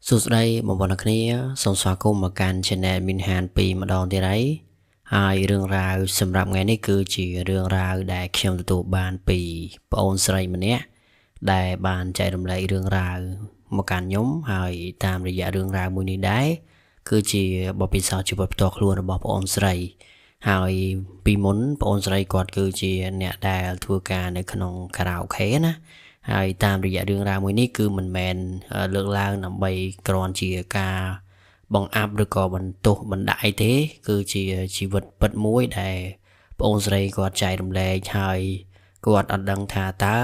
សួស្តីបងប្អូនអ្នកគ្នាសូមស្វាគមន៍មកកាន់ Channel មីនហាន2ម្ដងទៀតហើយហើយរឿងរ៉ាវសម្រាប់ថ្ងៃនេះគឺជារឿងរ៉ាវដែលខ្ញុំទទួលបានពីប្អូនស្រីម្នាក់ដែលបានចែករំលែករឿងរ៉ាវមកកាន់ខ្ញុំហើយតាមរយៈរឿងរ៉ាវមួយនេះដែរគឺជាបទពិសោធន៍ជីវិតផ្ទាល់ខ្លួនរបស់ប្អូនស្រីហើយពីមុនប្អូនស្រីគាត់គឺជាអ្នកដែលធ្វើការនៅក្នុងខារ៉ាអូខេណាហើយតាមរយៈរឿងរ៉ាវមួយនេះគឺមិនមែនលើកឡើងដើម្បីគ្រាន់ជាការបង្អាប់ឬក៏បន្ទោសបណ្ដាក់អីទេគឺជាជីវិតពិតមួយដែលប្អូនស្រីគាត់ចែករំលែកហើយគាត់អត់ដឹងថាតើ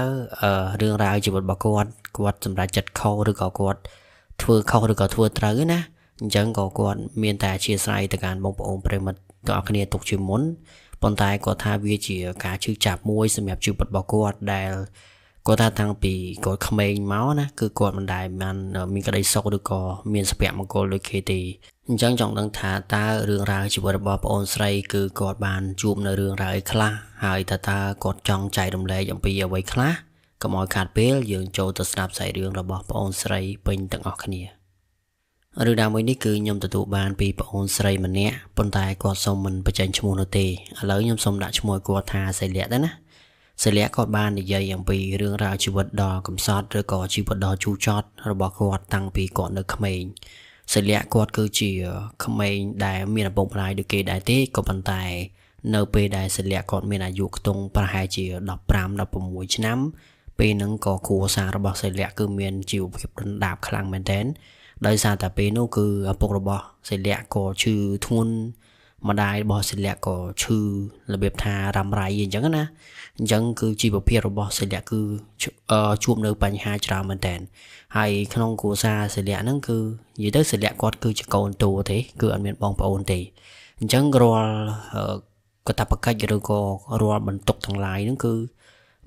រឿងរ៉ាវជីវិតរបស់គាត់សម្រេចចិត្តខុសឬក៏គាត់ធ្វើខុសឬក៏ធ្វើត្រូវណាអញ្ចឹងក៏គាត់មានតែអធិស្ឋានទៅកាន់បងប្អូនប្រិមិត្តទាំងអស់គ្នាទុកជាមុនប៉ុន្តែគាត់ថាវាជាការឈឺចាប់មួយសម្រាប់ជីវិតរបស់គាត់ដែលគាត់ថាតាំងពីគាត់ក្មេងមកណាគឺគាត់មិនដែលបានមានក្តីសុខឬក៏មានសុភមង្គលដូចគេទេអញ្ចឹងចង់ដឹងថាតើរឿងរ៉ាវជីវិតរបស់ប្អូនស្រីគឺគាត់បានជួបនៅរឿងរ៉ាវអីខ្លះហើយតើគាត់ចង់ចែករំលែកអំពីអ្វីខ្លះកុំឲ្យខាតពេលយើងចូលទៅស្ដាប់សាច់រឿងរបស់ប្អូនស្រីពេញទាំងអស់គ្នារឿងរ៉ាវមួយនេះគឺខ្ញុំទទួលបានពីប្អូនស្រីម្នាក់ប៉ុន្តែគាត់សូមមិនបញ្ចេញឈ្មោះនោះទេឥឡូវខ្ញុំសូមដាក់ឈ្មោះគាត់ថាសៃលក្ខទៅណាសិលាគាត់បាននិយាយអំពីរឿងរ៉ាវជីវិតដ៏កំសត់ឬក៏ជីវិតដ៏ជូរចត់របស់គាត់តាំងពីគាត់នៅក្មេងសិលាគាត់គឺជាក្មេងដែលមានឪពុកម្ដាយដូចគេដែរទេក៏ប៉ុន្តែនៅពេលដែលសិលាគាត់មានអាយុខ្ទង់ប្រហែលជា15-16ឆ្នាំពេលហ្នឹងក៏គ្រួសាររបស់សិលាគឺមានជីវភាពរំដាបខ្លាំងមែនទែនដោយសារតែពេលនោះគឺឪពុករបស់សិលាក៏ឈឺធ្ងន់ម្ដាយរបស់សិលាក៏ឈឺរបៀបថារ៉ាំរ៉ៃអញ្ចឹងណាអញ្ចឹងគឺជីវភាពរបស់សិលាគឺជួបនៅបញ្ហាច្រើនមែនតើហើយក្នុងគ្រួសារសិលាហ្នឹងគឺនិយាយទៅសិលាគាត់គឺជាកូនតូទេគឺអត់មានបងប្អូនទេអញ្ចឹងរាល់កាតព្វកិច្ចឬក៏រាល់បន្ទុកទាំងឡាយហ្នឹងគឺ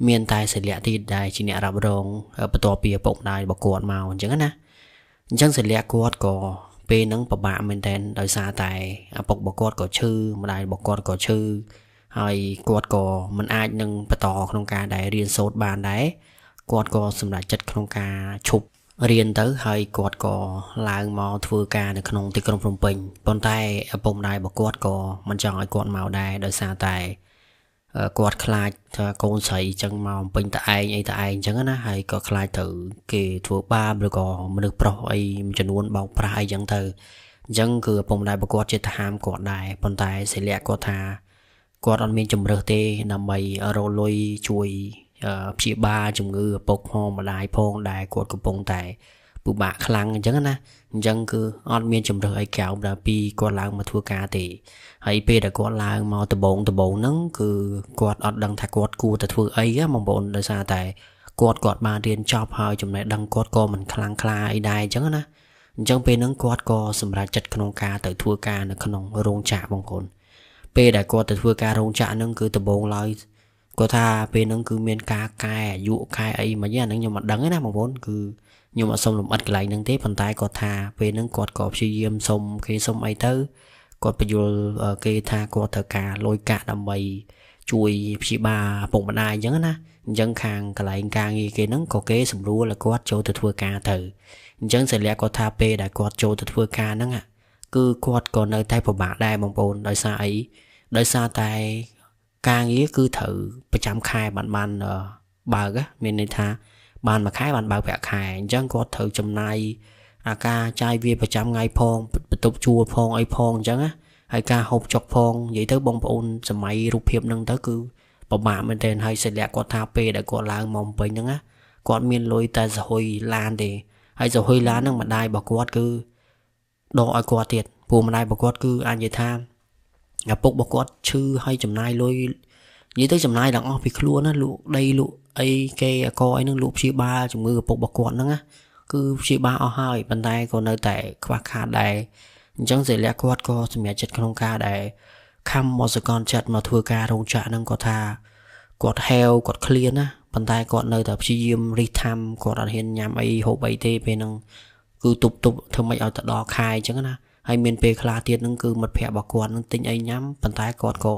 មានតែសិលាទីដែលជាអ្នករ៉ាប់រងបន្ទាប់ពីឪពុកម្ដាយរបស់គាត់មកអញ្ចឹងណាអញ្ចឹងសិលាគាត់ក៏ពេលហ្នឹងពិបាកមែនតើដោយសារតែឪពុករបស់គាត់ក៏ឈឺម្ដាយរបស់គាត់ក៏ឈឺហើយគាត់ក៏មិនអាចនឹងបន្តក្នុងការដែលរៀនសូត្របានដែរគាត់ក៏សម្រេចចិត្តក្នុងការឈប់រៀនទៅហើយគាត់ក៏ឡើងមកធ្វើការនៅក្នុងទីក្រុងភ្នំពេញប៉ុន្តែឪពុកម្ដាយរបស់គាត់ក៏មិនចង់ឲ្យគាត់មកដែរដោយសារតែគាត់ខ្លាចថាកូនស្រីអញ្ចឹងមកពេញតឯងអីតឯងអញ្ចឹងណាហើយក៏ខ្លាចទៅគេធ្វើបាបឬក៏មនុស្សប្រុសអីមួយចំនួនបោកប្រាស់អីអញ្ចឹងទៅអញ្ចឹងគឺឪពុកម្ដាយរបស់គាត់ចិត្តហាមគាត់ដែរប៉ុន្តែសិលាគាត់ថាគាត់អត់មានជំរើសទេដើម្បីរកលុយជួយព្យាបាលជំងឺឪពុកផងម្ដាយផងដែលគាត់កំពុងតែពិបាកខ្លាំងអញ្ចឹងណាអញ្ចឹងគឺអត់មានជំរើសអីក្រៅពីគាត់ឡើងមកធ្វើការទេហើយពេលដែលគាត់ឡើងមកដំបងហ្នឹងគឺគាត់អត់ដឹងថាគាត់គួរតែធ្វើអីបងប្អូនដោយសារតែគាត់បានរៀនចប់ហើយចំណេះដឹងគាត់ក៏មិនខ្លាំងក្លាអីដែរអញ្ចឹងណាអញ្ចឹងពេលហ្នឹងគាត់ក៏សម្រេចចិត្តក្នុងការទៅធ្វើការនៅក្នុងរោងចក្របងប្អូនពេលដែលគាត់ទៅធ្វើការរោងចក្រហ្នឹងគឺដំបងឡើយគាត់ថាពេលហ្នឹងគឺមានការកែអាយុកែអីមិនហ្នឹងខ្ញុំមិនដឹងទេណាបងប្អូនគឺខ្ញុំអត់សុំលំអិតកន្លែងហ្នឹងទេប៉ុន្តែគាត់ថាពេលហ្នឹងគាត់ក៏ព្យាយាមសុំគេសុំអីទៅគាត់បញ្យល់គេថាគាត់ត្រូវការលុយកាក់ដើម្បីជួយព្យាបាលឪពុកម្ដាយអញ្ចឹងណាអញ្ចឹងខាងកន្លែងការងារគេហ្នឹងក៏គេសម្រួលឲ្យគាត់ចូលទៅធ្វើការទៅអញ្ចឹងសិលាគាត់ថាពេលដែលគាត់ចូលទៅធ្វើការហ្នឹងគឺគាត់ក៏នៅតែពិបាកដែរបងប្អូនដោយសារអីដោយសារតែការងារគឺត្រូវប្រចាំខែបានបើកមានន័យថាបានមួយខែបានបើកប្រាក់ខែអញ្ចឹងគាត់ត្រូវចំណាយអាការចាយវាប្រចាំថ្ងៃផងបន្ទប់ជួលផងអីផងអញ្ចឹងណាហើយការហូបចុកផងនិយាយទៅបងប្អូនសម័យរូបភាពហ្នឹងទៅគឺពិបាកមែនទែនហើយសិលាគាត់ថាពេលដែលគាត់ឡើងមកពេញហ្នឹងណាគាត់មានលុយតែសហុយឡានទេហើយសហុយឡានហ្នឹងម្ដាយរបស់គាត់គឺដកឲ្យគាត់ទៀតព្រោះម្ដាយរបស់គាត់គឺអាចនិយាយថាឪពុករបស់គាត់ឈឺហើយចំណាយលុយនិយាយទៅចំណាយទាំងអស់ពីខ្លួនណាលក់ដីលក់អីគេអកអីហ្នឹងលក់ព្យាបាលជំងឺឪពុករបស់គាត់ហ្នឹងណាគឺព្យាបាលអស់ហើយប៉ុន្តែក៏នៅតែខ្វះខាតដែរអញ្ចឹងសិលាគាត់ក៏សម្រេចចិត្តក្នុងការដែលខំមកសកលចិត្តមកធ្វើការរោងចក្រហ្នឹងគាត់ថាគាត់ហេវគាត់ឃ្លានណាប៉ុន្តែគាត់នៅតែព្យាយាមរិះថាំគាត់អត់ហ៊ានញ៉ាំអីហូបអីទេពេលហ្នឹងគឺទប់ធ្វើម៉េចឲ្យទៅដល់ខែអញ្ចឹងណាហើយមានពេលខ្លះទៀតហ្នឹងគឺមិត្តភ័ក្តិរបស់គាត់ហ្នឹងទិញអីញ៉ាំប៉ុន្តែគាត់ក៏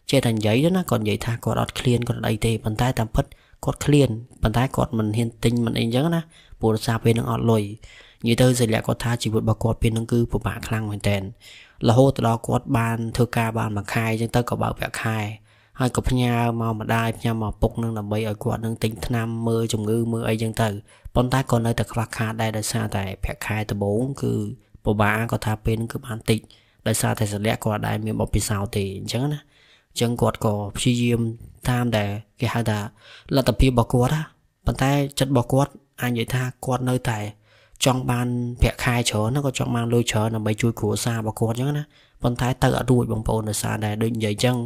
ចេះតែនិយាយណាគាត់និយាយថាគាត់អត់ឃ្លានគាត់អីទេប៉ុន្តែតាមពិតគាត់ឃ្លានប៉ុន្តែគាត់មិនហ៊ានទិញមិនអីអញ្ចឹងណាព្រោះដោយសារពេលហ្នឹងអត់លុយ និយាយទៅសិលាគាត់ថាជីវិតរបស់គាត់ពេលហ្នឹងគឺពិបាកខ្លាំងមែនតើរហូតដល់គាត់បានធ្វើការបានមួយខែអញ្ចឹងទៅក៏បើកប្រាក់ខែហើយក៏ផ្ញើមកម្ដាយផ្ញើមកឪពុកនឹងដើម្បីឲ្យគាត់នឹងទិញថ្នាំមើលជំងឺមើលអីចឹងទៅប៉ុន្តែក៏នៅតែខ្វះខាតដែរដោយសារតែប្រាក់ខែដំបូងគឺពិបាកគាត់ថាពេលហ្នឹងគឺបានតិចដោយសារតែសិលាគាត់ដែរមានបទពិសោធន៍ទេអញ្ចឹងណាអញ្ចឹងគាត់ក៏ព្យាយាមតាមដែលគេហៅថាលទ្ធភាពរបស់គាត់ណាប៉ុន្តែចិត្តរបស់គាត់អាចនិយាយថាគាត់នៅតែចង់បានប្រាក់ខែច្រើនណាក៏ចង់បានលុយច្រើនដើម្បីជួយគ្រួសាររបស់គាត់អញ្ចឹងណាប៉ុន្តែទៅអត់រួចបងប្អូនដោយសារតែដូចនិយាយអញ្ចឹង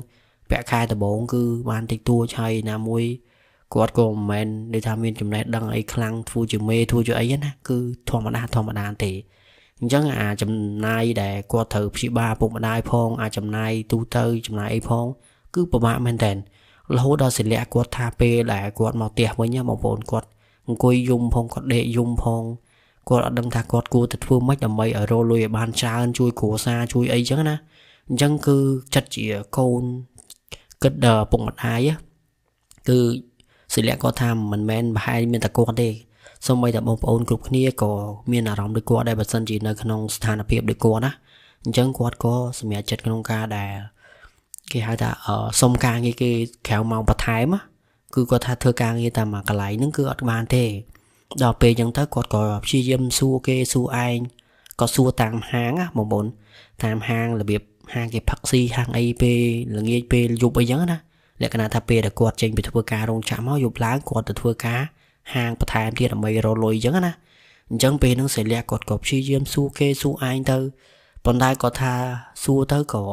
ប្រាក់ខែដំបូងគឺបានតិចតួចហើយណាមួយគាត់ក៏មិនមែនដូចថាមានចំណេះដឹងអីខ្លាំងធ្វើជាមេធ្វើជាអីណាគឺធម្មតាទេអញ្ចឹងអាចំណាយដែលគាត់ត្រូវព្យាបាលពុកម្ដាយផងអាចំណាយទូទៅចំណាយអីផងគឺពិបាកមែនតើរហូតដល់សិលាគាត់ថាពេលដែលគាត់មកផ្ទះវិញបងប្អូនគាត់អង្គុយយំផងគាត់ដេកយំផងគាត់អត់ដឹងថាគាត់គួរទៅធ្វើម៉េចដើម្បីឲ្យរកលុយឲ្យបានច្រើនជួយគ្រួសារជួយអីចឹងណាអញ្ចឹងគឺចិត្តជាកូនគិតដល់ពុកម្ដាយគឺសិលាគាត់ថាមិនមែនប្រហែលមានតែគាត់ទេសូម្បីតែបងប្អូនគ្រប់គ្នាក៏មានអារម្មណ៍ដូចគាត់ដែរបើសិនជានៅក្នុងស្ថានភាពដូចគាត់ណាអញ្ចឹងគាត់ក៏សម្រេចចិត្តក្នុងការដែលគេហៅថាសុំការងារគេក្រៅម៉ោងបន្ថែមគឺគាត់ថាធ្វើការងារតាមមួយកន្លែងហ្នឹងគឺអត់បានទេដល់ពេលអញ្ចឹងទៅគាត់ក៏ព្យាយាមសួរគេសួរឯងក៏សួរតាមហាងបងប្អូនតាមហាងរបៀបហាងគេផឹកស៊ីហាងអីពេលល្ងាចពេលយប់អីចឹងណាលក្ខណៈថាពេលដែលគាត់ចេញពីធ្វើការរោងចក្រមកយប់ឡើងគាត់ទៅធ្វើការហាងបន្ថែមទៀតដើម្បីរកលុយចឹងណាអញ្ចឹងពេលហ្នឹងសិលាគាត់ក៏ព្យាយាមសួរគេសួរឯងទៅប៉ុន្តែគាត់ថាសួរទៅក៏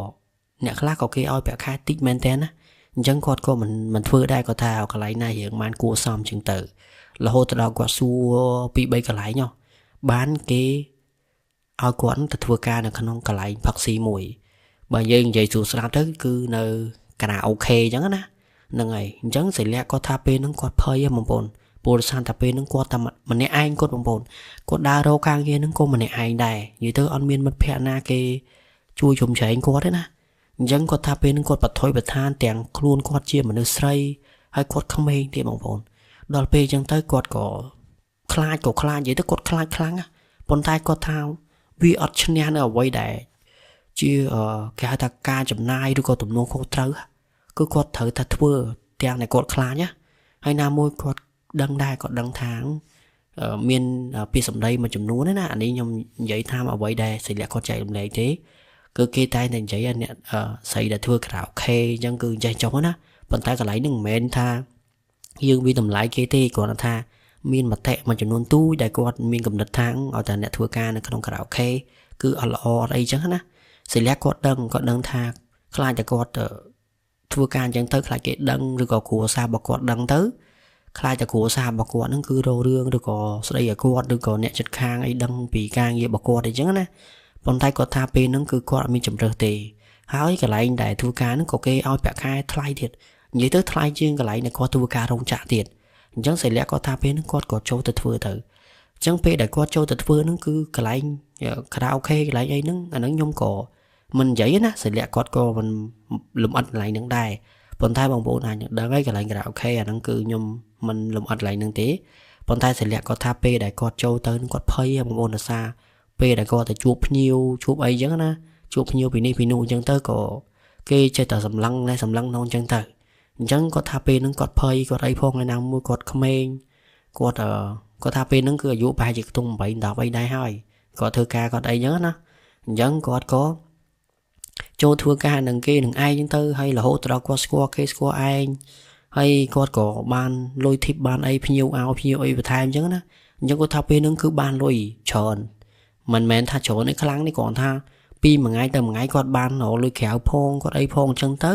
អ្នកខ្លះក៏គេឲ្យប្រាក់ខែតិចមែនតើណាអញ្ចឹងគាត់ក៏មិនធ្វើដែរគាត់ថាកន្លែងណារៀងបានគួរសមចឹងទៅរហូតដល់គាត់សួរពី3កន្លែងបានគេឲ្យគាត់ទៅធ្វើការនៅក្នុងកន្លែងផឹកស៊ីមួយបើយើងនិយាយសួរស្រាប់ទៅគឺនៅកាណាអូខេអញ្ចឹងណាហ្នឹងហើយអញ្ចឹងសិលាគាត់ថាពេលហ្នឹងគាត់ភ័យបងប្អូនពលរដ្ឋសានតែពេលហ្នឹងគាត់តែម្នាក់ឯងគាត់បងប្អូនគាត់ដើររកការងារហ្នឹងក៏ម្នាក់ឯងដែរនិយាយទៅអត់មានមិត្តភ័ក្តិណាគេជួយជំរុញគាត់ទេណាអញ្ចឹងគាត់ថាពេលហ្នឹងគាត់បថុយប្រឋានទាំងខ្លួនគាត់ជាមនុស្សស្រីហើយគាត់ក្មេងទេបងប្អូនដល់ពេលអញ្ចឹងទៅគាត់ក៏ខ្លាចនិយាយទៅគាត់ខ្លាចខ្លាំងប៉ុន្តែគាត់ថាវាអត់ឈ្នះនៅអ្វីដែលជាគេហៅថាការចំណាយឬក៏ទំនួលខុសត្រូវគឺគាត់ត្រូវតែធ្វើទាំងតែគាត់ខ្លាចហើយណាមួយគាត់ដឹងដែរគាត់ដឹងថាមានពាក្យសម្ដីមួយចំនួនណាអានេះខ្ញុំនិយាយថាអ្វីដែលសិលាគាត់ចែករំលែកទេគឺគេតែងតែនិយាយអ្នកស្រីដែលធ្វើខារ៉ាអូខេអញ្ចឹងគឺចេះចុះណាប៉ុន្តែកន្លែងហ្នឹងមិនមែនថាយើងវាតម្លៃគេទេគាត់ថាមានមតិមួយចំនួនទូចដែលគាត់មានកំណត់ថាឲ្យតែអ្នកធ្វើការនៅក្នុងខារ៉ាអូខេគឺអត់ល្អអត់អីចឹងណាសិលាគាត់ដឹងថាខ្លាចតែគាត់ធ្វើការអញ្ចឹងទៅខ្លាចគេដឹងឬក៏គ្រួសាររបស់គាត់ដឹងទៅខ្លាចតែគ្រួសាររបស់គាត់ហ្នឹងគឺរោរឿងឬក៏ស្ដីឲ្យគាត់ឬក៏អ្នកជិតខាងអីដឹងពីការងាររបស់គាត់អីចឹងណាប៉ុន្តែគាត់ថាពេលហ្នឹងគឺគាត់អត់មានជំរើសទេហើយកន្លែងដែលធ្វើការហ្នឹងក៏គេឲ្យប្រាក់ខែថ្លៃទៀតនិយាយទៅថ្លៃជាងកន្លែងដែលគាត់ធ្វើការរោងចក្រទៀតអញ្ចឹងសិលាគាត់ថាពេលហ្នឹងគាត់ក៏ចូលទៅធ្វើទៅអញ្ចឹងពេលដែលគាត់ចូលទៅធ្វើហ្នឹងគឺកន្លែងខារ៉ាអូខេកន្លែងអីហ្នឹងអាហ្នឹងខ្ញុំក៏មិននិយាយណាសិលាគាត់ក៏មិនលំអិតកន្លែងហ្នឹងដែរប៉ុន្តែបងប្អូនអាចដឹងហើយកន្លែងខារ៉ាអូខេអាហ្នឹងគឺខ្ញុំមិនលំអិតកន្លែងហ្នឹងទេប៉ុន្តែសិលាគាត់ថាពេលដែលគាត់ចូលទៅនឹងគាត់ភ័យបងប្អូនដោយសារពេលដែលគាត់ទៅជួបភ្ញៀវជួបអីចឹងណាជួបភ្ញៀវពីនេះពីនោះអញ្ចឹងទៅក៏គេចេះតែសម្លឹងណែសម្លឹងនោះអញ្ចឹងទៅអញ្ចឹងគាត់ថាពេលហ្នឹងគាត់ភ័យគាត់អីផងឯណាមួយគាត់ក្មេងគាត់ថាពេលហ្នឹងគឺអាយុប្រហែលជាខ្ទង់8 10អីដែរហើយគាត់ធ្វើការគាត់អីចឹងណាអញ្ចឹងគាត់ក៏ចូលធ្វើការនឹងគេនឹងឯងចឹងទៅហើយរហូតដល់គាត់ស្គាល់គេស្គាល់ឯងហើយគាត់ក៏បានលុយធីបបានអីភ្ញៀវអោភ្ញៀវអីបន្ថែមចឹងណាអញ្ចឹងគាត់ថាពេលហ្នឹងគឺបានលុយច្រើនមិនមែនថាច្រើនឯខ្លាំងនេះគ្រាន់ថាពីមួយថ្ងៃទៅមួយថ្ងៃគាត់បានលុយក្រៅផងគាត់អីផងអញ្ចឹងទៅ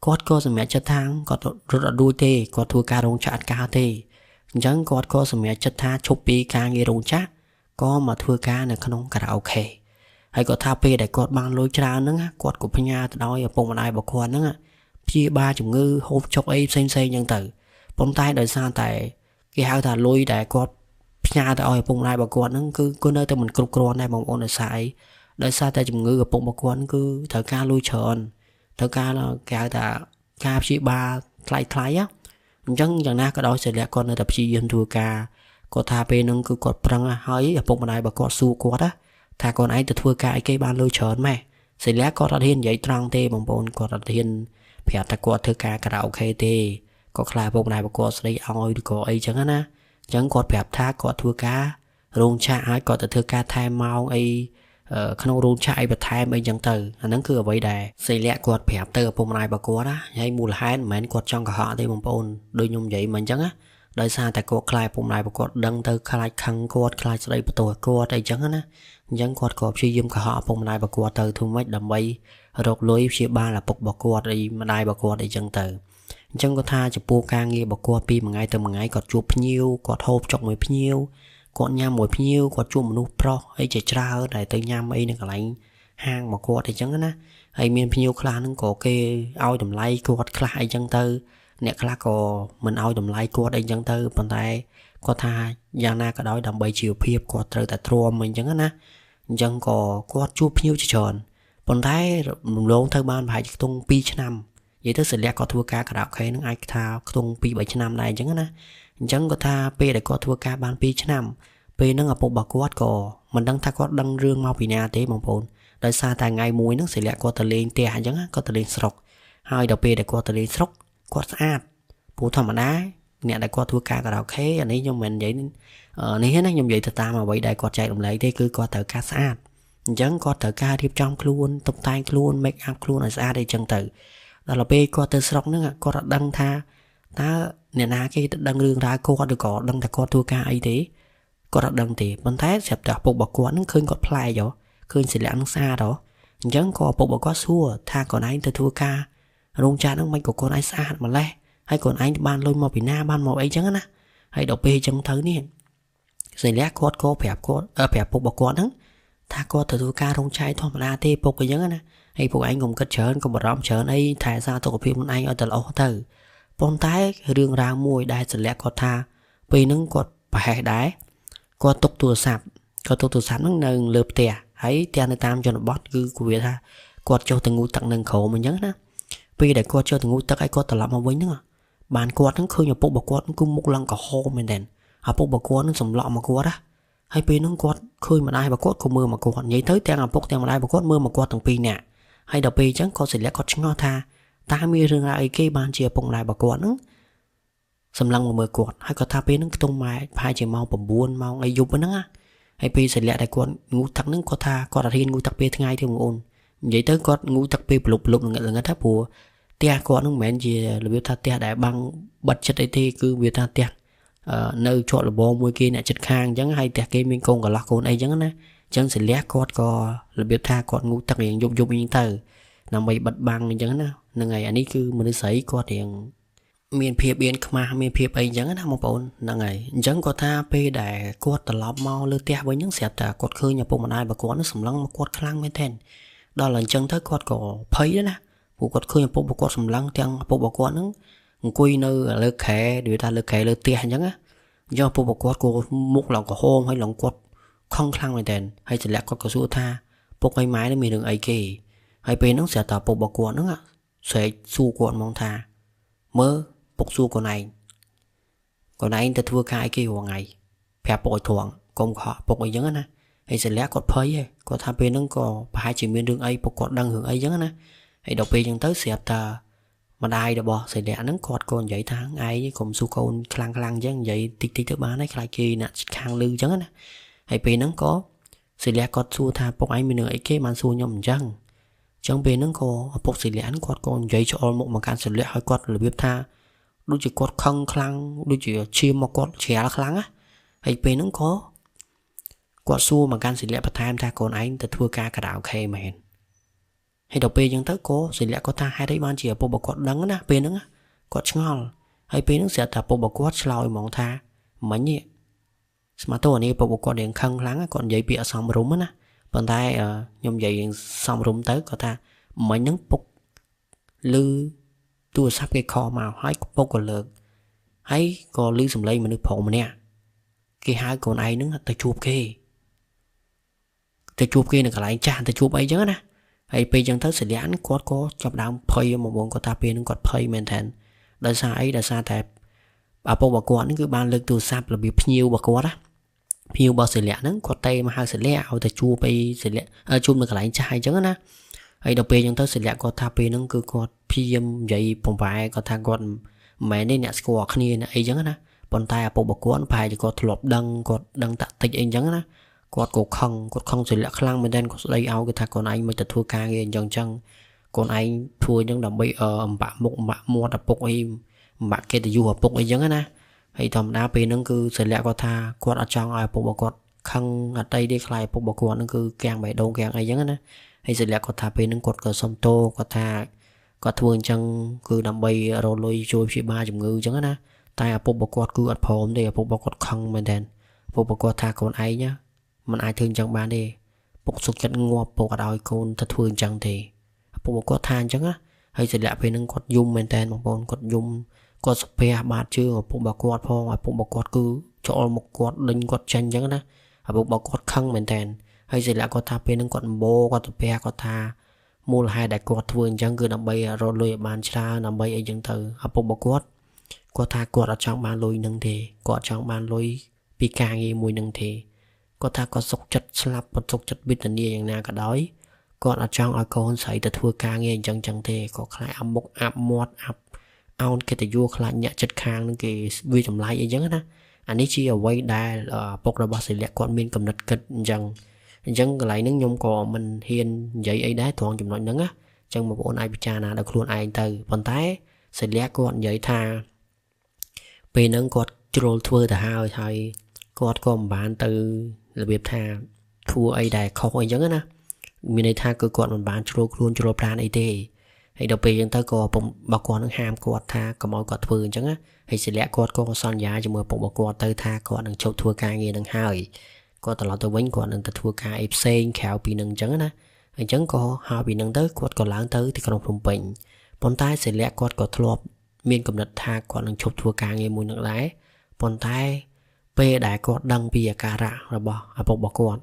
គាត់ក៏សម្រេចចិត្តថាគាត់រត់អត់រួចទេគាត់ធ្វើការរោងចក្រការទេអញ្ចឹងគាត់ក៏សម្រេចចិត្តថាឈប់ពីការងាររោងចក្រក៏មកធ្វើការនៅក្នុងខារ៉ាអូខេហើយគាត់ថាពេលដែលគាត់បានលុយច្រើនហ្នឹងគាត់ក៏ផ្ញើទៅដល់ឪពុកម្ដាយរបស់គាត់ហ្នឹងព្យាបាលជំងឺហូបចុកអីផ្សេងៗអញ្ចឹងទៅប៉ុន្តែដោយសារតែគេហៅថាលុយដែលគាត់ផ្ញើទៅឲ្យឪពុកម្ដាយរបស់គាត់ហ្នឹងគឺគាត់នៅតែមិនគ្រប់គ្រាន់ដែរបងប្អូនដោយសារតែជំងឺឪពុករបស់គាត់គឺត្រូវការលុយច្រើនត្រូវការគេហៅថាការព្យាបាលថ្លៃអញ្ចឹងយ៉ាងណាក៏ដោយសិលាគាត់នៅតែព្យាយាមធ្វើការ គាត់ថាពេលហ្នឹងគឺគាត់ប្រឹងហើយឪពុកម្ដាយរបស់គាត់សួរគាត់ថាកូនឯងទៅធ្វើការអីគេបានលុយច្រើនម៉េចសិលាគាត់អត់ហ៊ាននិយាយត្រង់ទេបងប្អូនគាត់អត់ហ៊ានប្រាប់ថាគាត់ធ្វើការខារ៉ាអូខេទេគាត់ខ្លាចឪពុកម្ដាយរបស់គាត់ស្ដីឲ្យឬក៏អីចឹងណាអញ្ចឹងគាត់ប្រាប់ថាគាត់ធ្វើការរោងចក្រហើយគាត់ទៅធ្វើការថែមម៉ោងអីក្នុងរោងចក្រអីបន្ថែមអីចឹងទៅអាហ្នឹងគឺអ្វីដែលសិលាគាត់ប្រាប់ទៅឪពុកម្ដាយរបស់គាត់ហើយមូលហេតុមិនមែនគាត់ចង់កុហកទេបងប្អូនដូចខ្ញុំនិយាយមកអញ្ចឹងដោយសារតែគាត់ខ្លាចឪពុកម្ដាយរបស់គាត់ដឹងទៅខ្លាចខឹងគាត់ខ្លាចស្ដីបន្ទោសគាត់អីចឹងណាអញ្ចឹងគាត់ក៏ព្យាយាមកុហកឪពុកម្ដាយរបស់គាត់ទៅធ្វើម៉េចដើម្បីរកលុយព្យាបាលឪពុករបស់គាត់អីម្ដាយរបស់គាត់អីចឹងទៅអញ្ចឹងគាត់ថាចំពោះការងាររបស់គាត់ពីមួយថ្ងៃទៅមួយថ្ងៃគាត់ជួបភ្ញៀវគាត់ហូបចុកមួយភ្ញៀវគាត់ញ៉ាំមួយភ្ញៀវគាត់ជួបមនុស្សប្រុសអីជាច្រើនដែលទៅញ៉ាំអីនៅកន្លែងហាងរបស់គាត់អីចឹងណាហើយមានភ្ញៀវខ្លះហ្នឹងក៏គេឲ្យតម្លៃគាត់ខ្លះអីចឹងទៅអ្នកខ្លះក៏មិនឲ្យតម្លៃគាត់អីចឹងទៅប៉ុន្តែគាត់ថាយ៉ាងណាក៏ដោយដើម្បីជីវភាពគាត់ត្រូវតែទ្រាំអីចឹងណាអញ្ចឹងក៏គាត់ជួបភ្ញៀវជាច្រើនប៉ុន្តែរំលងទៅបានប្រហែលជាខ្ទង់2ឆ្នាំនិយាយទៅសិលាគាត់ធ្វើការខារ៉ាអូខេហ្នឹងអាចថាខ្ទង់ 2-3 ឆ្នាំដែរអញ្ចឹងណាអញ្ចឹងគាត់ថាពេលដែលគាត់ធ្វើការបាន2ឆ្នាំពេលហ្នឹងឪពុករបស់គាត់ក៏មិនដឹងថាគាត់ដឹងរឿងមកពីណាទេបងប្អូនដោយសារតែថ្ងៃមួយហ្នឹងសិលាគាត់ទៅលេងផ្ទះអញ្ចឹងគាត់ទៅលេងស្រុកហើយដល់ពេលដែលគាត់ទៅលេងស្រុកគាត់ស្អាតព្រោះធម្មតាអ្នកដែលគាត់ធ្វើការខារ៉ាអូខេអានេះខ្ញុំមិននិយាយនេះណាខ្ញុំនិយាយទៅតាមអ្វីដែលគាត់ចែករំលែកទេគឺគាត់ត្រូវការស្អាតអញ្ចឹងគាត់ត្រូវការរៀបចំខ្លួនតុបតែងខ្លួន make up ខ្លួនឲ្យស្អាតអីចឹងទៅដល់ពេលគាត់ទៅស្រុកហ្នឹងគាត់អត់ដឹងថាតើអ្នកណាគេទៅដឹងរឿងរ៉ាវគាត់ឬក៏ដឹងតែគាត់ធ្វើការអីទេគាត់អត់ដឹងទេប៉ុន្តែស្រាប់តែឪពុករបស់គាត់ហ្នឹងឃើញគាត់ប្លែកឃើញសិលានឹងស្អាតអញ្ចឹងក៏ឪពុករបស់គាត់សួរថាកូនឯងទៅធ្វើការរោងចក្រហ្នឹងមិនក៏កូនឯងស្អាតម្លេះហើយកូនឯងបានលុយមកពីណាបានមកអីចឹងណាហើយដល់ពេលអញ្ចឹងទៅនេះសិលាគាត់ក៏ប្រាប់គាត់ប្រាប់ពុករបស់គាត់ហ្នឹងថាគាត់ទៅធ្វើការរោងចក្រធម្មតាទេពុកអីចឹងណាហើយពួកឯងកុំគិតច្រើនកុំបារម្ភច្រើនអីថែសារសុខភាពខ្លួនឯងឲ្យតែល្អទៅប៉ុន្តែរឿងរ៉ាវមួយដែលសិលាគាត់ថាពេលហ្នឹងគាត់ប្រហែសដែរគាត់ទុកទូរស័ព្ទហ្នឹងនៅលើផ្ទះហើយផ្ទះនៅតាមជនបទគឺគួរថាគាត់ចុះទៅងូតទឹកនឹងក្រោមអញ្ចឹងណាពេលដែលគាត់ចុះទៅងូតទឹកហើយគាត់ត្រឡប់មកវិញហ្នឹងបានគាត់ហ្នឹងឃើញឪពុករបស់គាត់គឺមុខឡើងក្រហមមែនទេឪពុករបស់គាត់ហ្នឹងសម្លក់មកគាត់ហើយពេលហ្នឹងគាត់ឃើញម្ដាយរបស់គាត់ក៏មើលមកគាត់និយាយទៅទាំងឪពុកទាំងម្ដាយរបស់គាត់មើលមកគាត់ទាំងពីរនាក់ហើយដល់ពេលអញ្ចឹងគាត់សិលាគាត់ឆ្ងល់ថាតើមានរឿងរ៉ាវអីគេបានជាឪពុកម្ដាយរបស់គាត់ហ្នឹងសម្លឹងមកមើលគាត់ហើយគាត់ថាពេលហ្នឹងខ្ទង់ម៉ែប្រហែលជាម៉ោង9ម៉ោងអីយប់ហ្នឹងហើយពេលសិលាដែលគាត់ងូតទឹកហ្នឹងគាត់ថាគាត់អត់ហ៊ានងូតទឹកពេលថ្ងៃទេបងប្អូននិយាយទៅគាត់ងូតទឹកពេលប្រលប់ល្ងឹតថាព្រោះផ្ទះគាត់ហ្នឹងមិនមែនជារបៀបថាផ្ទះដែលបាំងបិទចិត្តអីទេគឺវាថាផ្ទះនៅជាប់លបងមួយគេអ្នកចិត្តខាងអញ្ចឹងហើយផ្ទះគេមានកូនកន្លោះកូនអីអញ្ចឹងណាអញ្ចឹងសិលាគាត់ក៏របៀបថាគាត់ងូតទឹករៀងយប់អញ្ចឹងទៅដើម្បីបិទបាំងអញ្ចឹងណាហ្នឹងហើយអានេះគឺមនុស្សស្រីគាត់រៀងមានភាពអៀនខ្មាស់មានភាពអីអញ្ចឹងណាបងប្អូនហ្នឹងហើយអញ្ចឹងគាត់ថាពេលដែលគាត់ត្រឡប់មកលើផ្ទះវិញហ្នឹងស្រាប់តែគាត់ឃើញឪពុកម្ដាយរបស់គាត់នឹងសម្លឹងមកគាត់ខ្លាំងមែនទែនដល់អញ្ចឹងទៅគាត់ក៏ភ័យដែរណាព្រោះគាត់ឃើញឪពុករបស់គាត់សម្លឹងទាំងឪពុករបស់គាត់ហ្នឹងអង្គុយនៅលើខែនិយាយថាលើខែលើផ្ទះអញ្ចឹងណាយកឪពុករបស់គាត់ក៏មុខឡើងក្រហមហើយឡើងគាត់ខឹងខ្លាំងមែនទែនហើយច្រឡែកគាត់ក៏សួរថាពុកហើយម៉ែនេះមានរឿងអីគេហើយពេលហ្នឹងស្រាប់តែឪពុករបស់គាត់ហ្នឹងស្រែកសួរគាត់ហ្មងថាមើលពុកសួរកូនឯងទៅធ្វើការអីគេរាល់ថ្ងៃប្រាប់ពុកឲ្យធំកុំខកពុកអីចឹងណាហើយសិលាគាត់ភ័យហ៎គាត់ថាពេលហ្នឹងក៏ប្រហែលជាមានរឿងអីពុកគាត់ដឹងរឿងអីចឹងណាហើយដល់ពេលចឹងទៅស្រាប់តែម្ដាយរបស់សិលាហ្នឹងគាត់ក៏និយាយថាឯងកុំសួរកូនខ្លាំងចឹងនិយាយតិចទៅបានហើយខ្លាចគេអ្នកខាងលឺចឹងណាហើយពេលហ្នឹងក៏សិលាគាត់សួរថាពុកឯងមានរឿងអីគេបានសួរខ្ញុំអញ្ចឹងពេលហ្នឹងក៏ឪពុកសិលាគាត់ក៏និយាយឆ្អល់មុខមកកាន់សិលាឲ្យគាត់របៀបថាដូចជាគាត់ខឹងខ្លាំងដូចជាឈាមមកគាត់ជ្រាលខ្លាំងណាហើយពេលហ្នឹងក៏គាត់សួរមកកាន់សិលាបន្ថែមថាកូនឯងទៅធ្វើការខារ៉ាអូខេមែនហើយដល់ពេលអញ្ចឹងទៅក៏សិលាគាត់ថាហេតុអីបានជាឪពុករបស់គាត់ដឹងណាពេលហ្នឹងគាត់ឆ្ងល់ហើយពេលហ្នឹងស្រាប់តែឪពុករបស់គាត់ឆ្លើយហ្មងថាមិញនេះស្មាតោអានេះឪពុករបស់គាត់រៀងខឹងខ្លាំងគាត់និយាយពាក្យអសមរម្យណាប៉ុន្តែខ្ញុំនិយាយរៀងសមរម្យទៅគាត់ថាមិញហ្នឹងពុកឮទូរស័ព្ទគេខលមកហើយពុកក៏លើកហើយក៏ឮសំឡេងមនុស្សប្រុសម្នាក់គេហៅកូនឯងហ្នឹងទៅជួបគេនៅកន្លែងចាស់ទៅជួបអីចឹងណាហើយពេលចឹងទៅសិលាគាត់ក៏ចាប់ដើមភ័យមកបងគាត់ថាពេលហ្នឹងគាត់ភ័យមែនថែនដោយសារអីដោយសារតែ ឪពុករបស់គាត់ហ្នឹងគឺបានលើកទូរស័ព្ទរបៀបភ្ញៀវរបស់គាត់ណាភ្ញៀវរបស់សិលាហ្នឹងគាត់ទៅមកហៅសិលាឲ្យទៅជួបអីសិលាជួបនៅកន្លែងចាស់អីចឹងណាហើយដល់ពេលអញ្ចឹងទៅសិលាគាត់ថាពេលហ្នឹងគឺគាត់ព្យាយាមនិយាយបង្វែរគាត់ថាគាត់មិនមែនទេអ្នកស្គាល់គ្នាអីចឹងណាប៉ុន្តែឪពុករបស់គាត់ប្រហែលជាគាត់ធ្លាប់ដឹងតាក់តិចអីចឹងណាគាត់ក៏ខឹងសិលាខ្លាំងមែនទែនគាត់ស្ដីឲ្យគាត់ថាកូនឯងមិនទៅធ្វើការងារអញ្ចឹងកូនឯងធ្វើអញ្ចឹងដើម្បីអំបាក់មុខអំបាក់មាត់ឪពុកអីអំបាក់កិត្តិយសឪពុកអីចឹងណាហើយធម្មតាពេលហ្នឹងគឺសិលាគាត់ថាគាត់អត់ចង់ឲ្យឪពុករបស់គាត់ខឹងអតីទេខ្លាចឪពុករបស់គាត់ហ្នឹងគឺកាំងបេះដូងកាំងអីចឹងណាហើយសិលាគាត់ថាពេលហ្នឹងគាត់ក៏សុំទោសគាត់ថាគាត់ធ្វើអញ្ចឹងគឺដើម្បីរកលុយជួយព្យាបាលជំងឺអញ្ចឹងណាតែឪពុករបស់គាត់គឺអត់ព្រមទេឪពុករបស់គាត់ខឹងមែនទែនឪពុករបស់គាត់ថាកូនឯងមិនអាចធ្វើអញ្ចឹងបានទេពុកសុខចិត្តងាប់ពុកអត់ឲ្យកូនទៅធ្វើអញ្ចឹងទេឪពុករបស់គាត់ថាអញ្ចឹងណាហើយសិលាពេលហ្នឹងគាត់យំមែនទែនបងប្អូនគាត់យំគាត់ស្ពះបាតជើងឪពុករបស់គាត់ផងឪពុករបស់គាត់គឺចូលមកគាត់ដេញគាត់ចាញ់អញ្ចឹងណាឪពុករបស់គាត់ខឹងមែនទែនហើយសិលាគាត់ថាពេលហ្នឹងគាត់ម្បោគាត់ស្ពះគាត់ថាមូលហេតុដែលគាត់ធ្វើអញ្ចឹងគឺដើម្បីរកលុយឲ្យបានច្រើនដើម្បីអីចឹងទៅឪពុករបស់គាត់ថាគាត់អត់ចង់បានលុយនឹងទេគាត់ចង់បានលុយពីការងារមួយនឹងទេគាត់ថាគាត់សុខចិត្តស្លាប់គាត់សុខចិត្តវេទនាយ៉ាងណាក៏ដោយគាត់អត់ចង់ឲ្យកូនស្រីទៅធ្វើការងារអញ្ចឹងទេគាត់ខ្លាចអាប់មុខអាប់មាត់អាប់អោនកិត្តិយសខ្លាចអ្នកចិត្តខាងនឹងគេវាចម្លែកអីចឹងណាអានេះជាអ្វីដែលពុករបស់សិលាគាត់មានកំណត់គិតអញ្ចឹងកន្លែងហ្នឹងខ្ញុំក៏មិនហ៊ាននិយាយអីដែរត្រង់ចំណុចហ្នឹងណាអញ្ចឹងបងប្អូនអាចពិចារណាដល់ខ្លួនឯងទៅប៉ុន្តែសិលាគាត់និយាយថាពេលហ្នឹងគាត់ជ្រុលធ្វើទៅហើយគាត់ក៏មិនបានទៅរបៀបថាធ្វើអីដែលខុសអីចឹងណាមានន័យថាគឺគាត់មិនបានជ្រុលខ្លួនជ្រុលប្រាណអីទេហើយដល់ពេលអញ្ចឹងទៅក៏ពុករបស់គាត់នឹងហាមគាត់ថាកុំឲ្យគាត់ធ្វើអញ្ចឹងណាហើយសិលាគាត់ក៏សន្យាជាមួយពុករបស់គាត់ទៅថាគាត់នឹងជប់ធ្វើការងារនឹងហើយគាត់ត្រឡប់ទៅវិញគាត់នឹងទៅធ្វើការអីផ្សេងក្រៅពីនឹងអញ្ចឹងណាអញ្ចឹងក៏ហើយពីនឹងទៅគាត់ក៏ឡើងទៅទីក្រុងភ្នំពេញប៉ុន្តែសិលាគាត់ក៏ធ្លាប់មានកំណត់ថាគាត់នឹងជប់ធ្វើការងារមួយនឹងដែរប៉ុន្តែពេលដែលគាត់ដឹងពីអាការៈរបស់ឪពុករបស់គាត់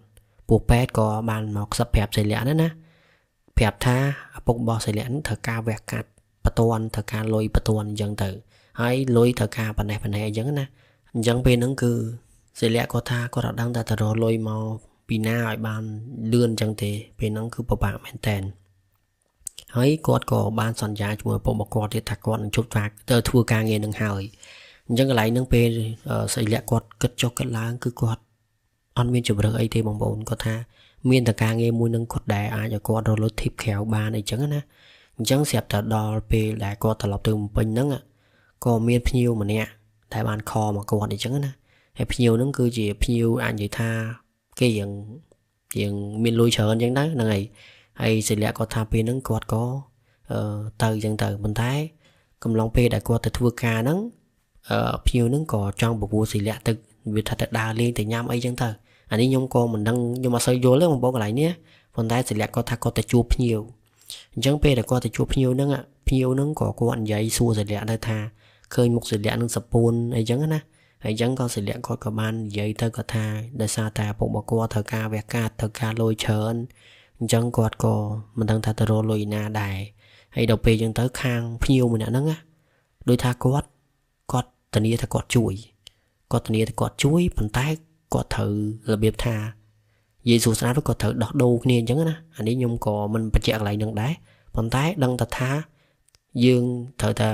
ពួកពេទ្យក៏បានមកខ្សឹបប្រាប់សិលាណាប្រាប់ថាឪពុករបស់សិលានឹងត្រូវការវះកាត់បន្ទាន់ត្រូវការលុយបន្ទាន់អញ្ចឹងទៅហើយលុយត្រូវការប៉ុណ្ណេះអញ្ចឹងណាអញ្ចឹងពេលហ្នឹងគឺសិលាគាត់ថាគាត់អត់ដឹងថាទៅរកលុយមកពីណាឲ្យបានលឿនអញ្ចឹងទេពេលហ្នឹងគឺពិបាកមែនតើហើយគាត់ក៏បានសន្យាជាមួយឪពុករបស់គាត់ទៀតថាគាត់នឹងជប់ទៅធ្វើការងារនឹងហើយអញ្ចឹងកន្លែងហ្នឹងពេលសិលាគាត់គិតចុះគិតឡើងគឺគាត់អត់មានជំរឿអីទេបងប្អូនគាត់ថាមានតែការងារមួយនឹងគាត់ដែលអាចឲ្យគាត់រកលុយធីបក្រៅបានអីចឹងណាអញ្ចឹងស្រាប់តែដល់ពេលដែលគាត់ត្រឡប់ទៅភ្នំពេញហ្នឹងក៏មានភ្ញៀវម្នាក់ដែលបានខលមកគាត់អីចឹងណាហើយភ្ញៀវហ្នឹងគឺជាភ្ញៀវអាចនិយាយថាគេយ៉ាងមានលុយច្រើនអញ្ចឹងទៅហ្នឹងហើយសិលាគាត់ថាពេលហ្នឹងគាត់ក៏ទៅអញ្ចឹងទៅប៉ុន្តែកំឡុងពេលដែលគាត់ទៅធ្វើការហ្នឹងភ្ញៀវហ្នឹងក៏ចង់បបួលសិលាទៅវាថាទៅដើរលេងទៅញ៉ាំអីចឹងទៅអានេះខ្ញុំក៏មិនដឹងខ្ញុំអត់សូវយល់ទេបងប្អូនកន្លែងនេះប៉ុន្តែសិលាគាត់ថាគាត់ទៅជួបភ្ញៀវអញ្ចឹងពេលដែលគាត់ទៅជួបភ្ញៀវហ្នឹងក៏គាត់និយាយសួរសិលាទៅថាឃើញមុខសិលានឹងសពួនអីចឹងណាហើយអញ្ចឹងក៏សិលាគាត់ក៏បាននិយាយទៅគាត់ថាដោយសារតែពុករបស់គាត់ត្រូវការវះកាត់ត្រូវការលុយច្រើនអញ្ចឹងគាត់ក៏មិនដឹងថាទៅរកលុយណាដែរហើយដល់ពេលអញ្ចឹងទៅខាងភ្ញៀវម្នាក់ហ្នឹងណាដោយថាគាត់ធានាថាគាត់ជួយប៉ុន្តែគាត់ត្រូវរបៀបថានិយាយសួរស្ដាប់គាត់ត្រូវដោះដូរគ្នាអញ្ចឹងណាអានេះខ្ញុំក៏មិនបញ្ជាក់កន្លែងហ្នឹងដែរប៉ុន្តែដឹងថាយើងត្រូវតែ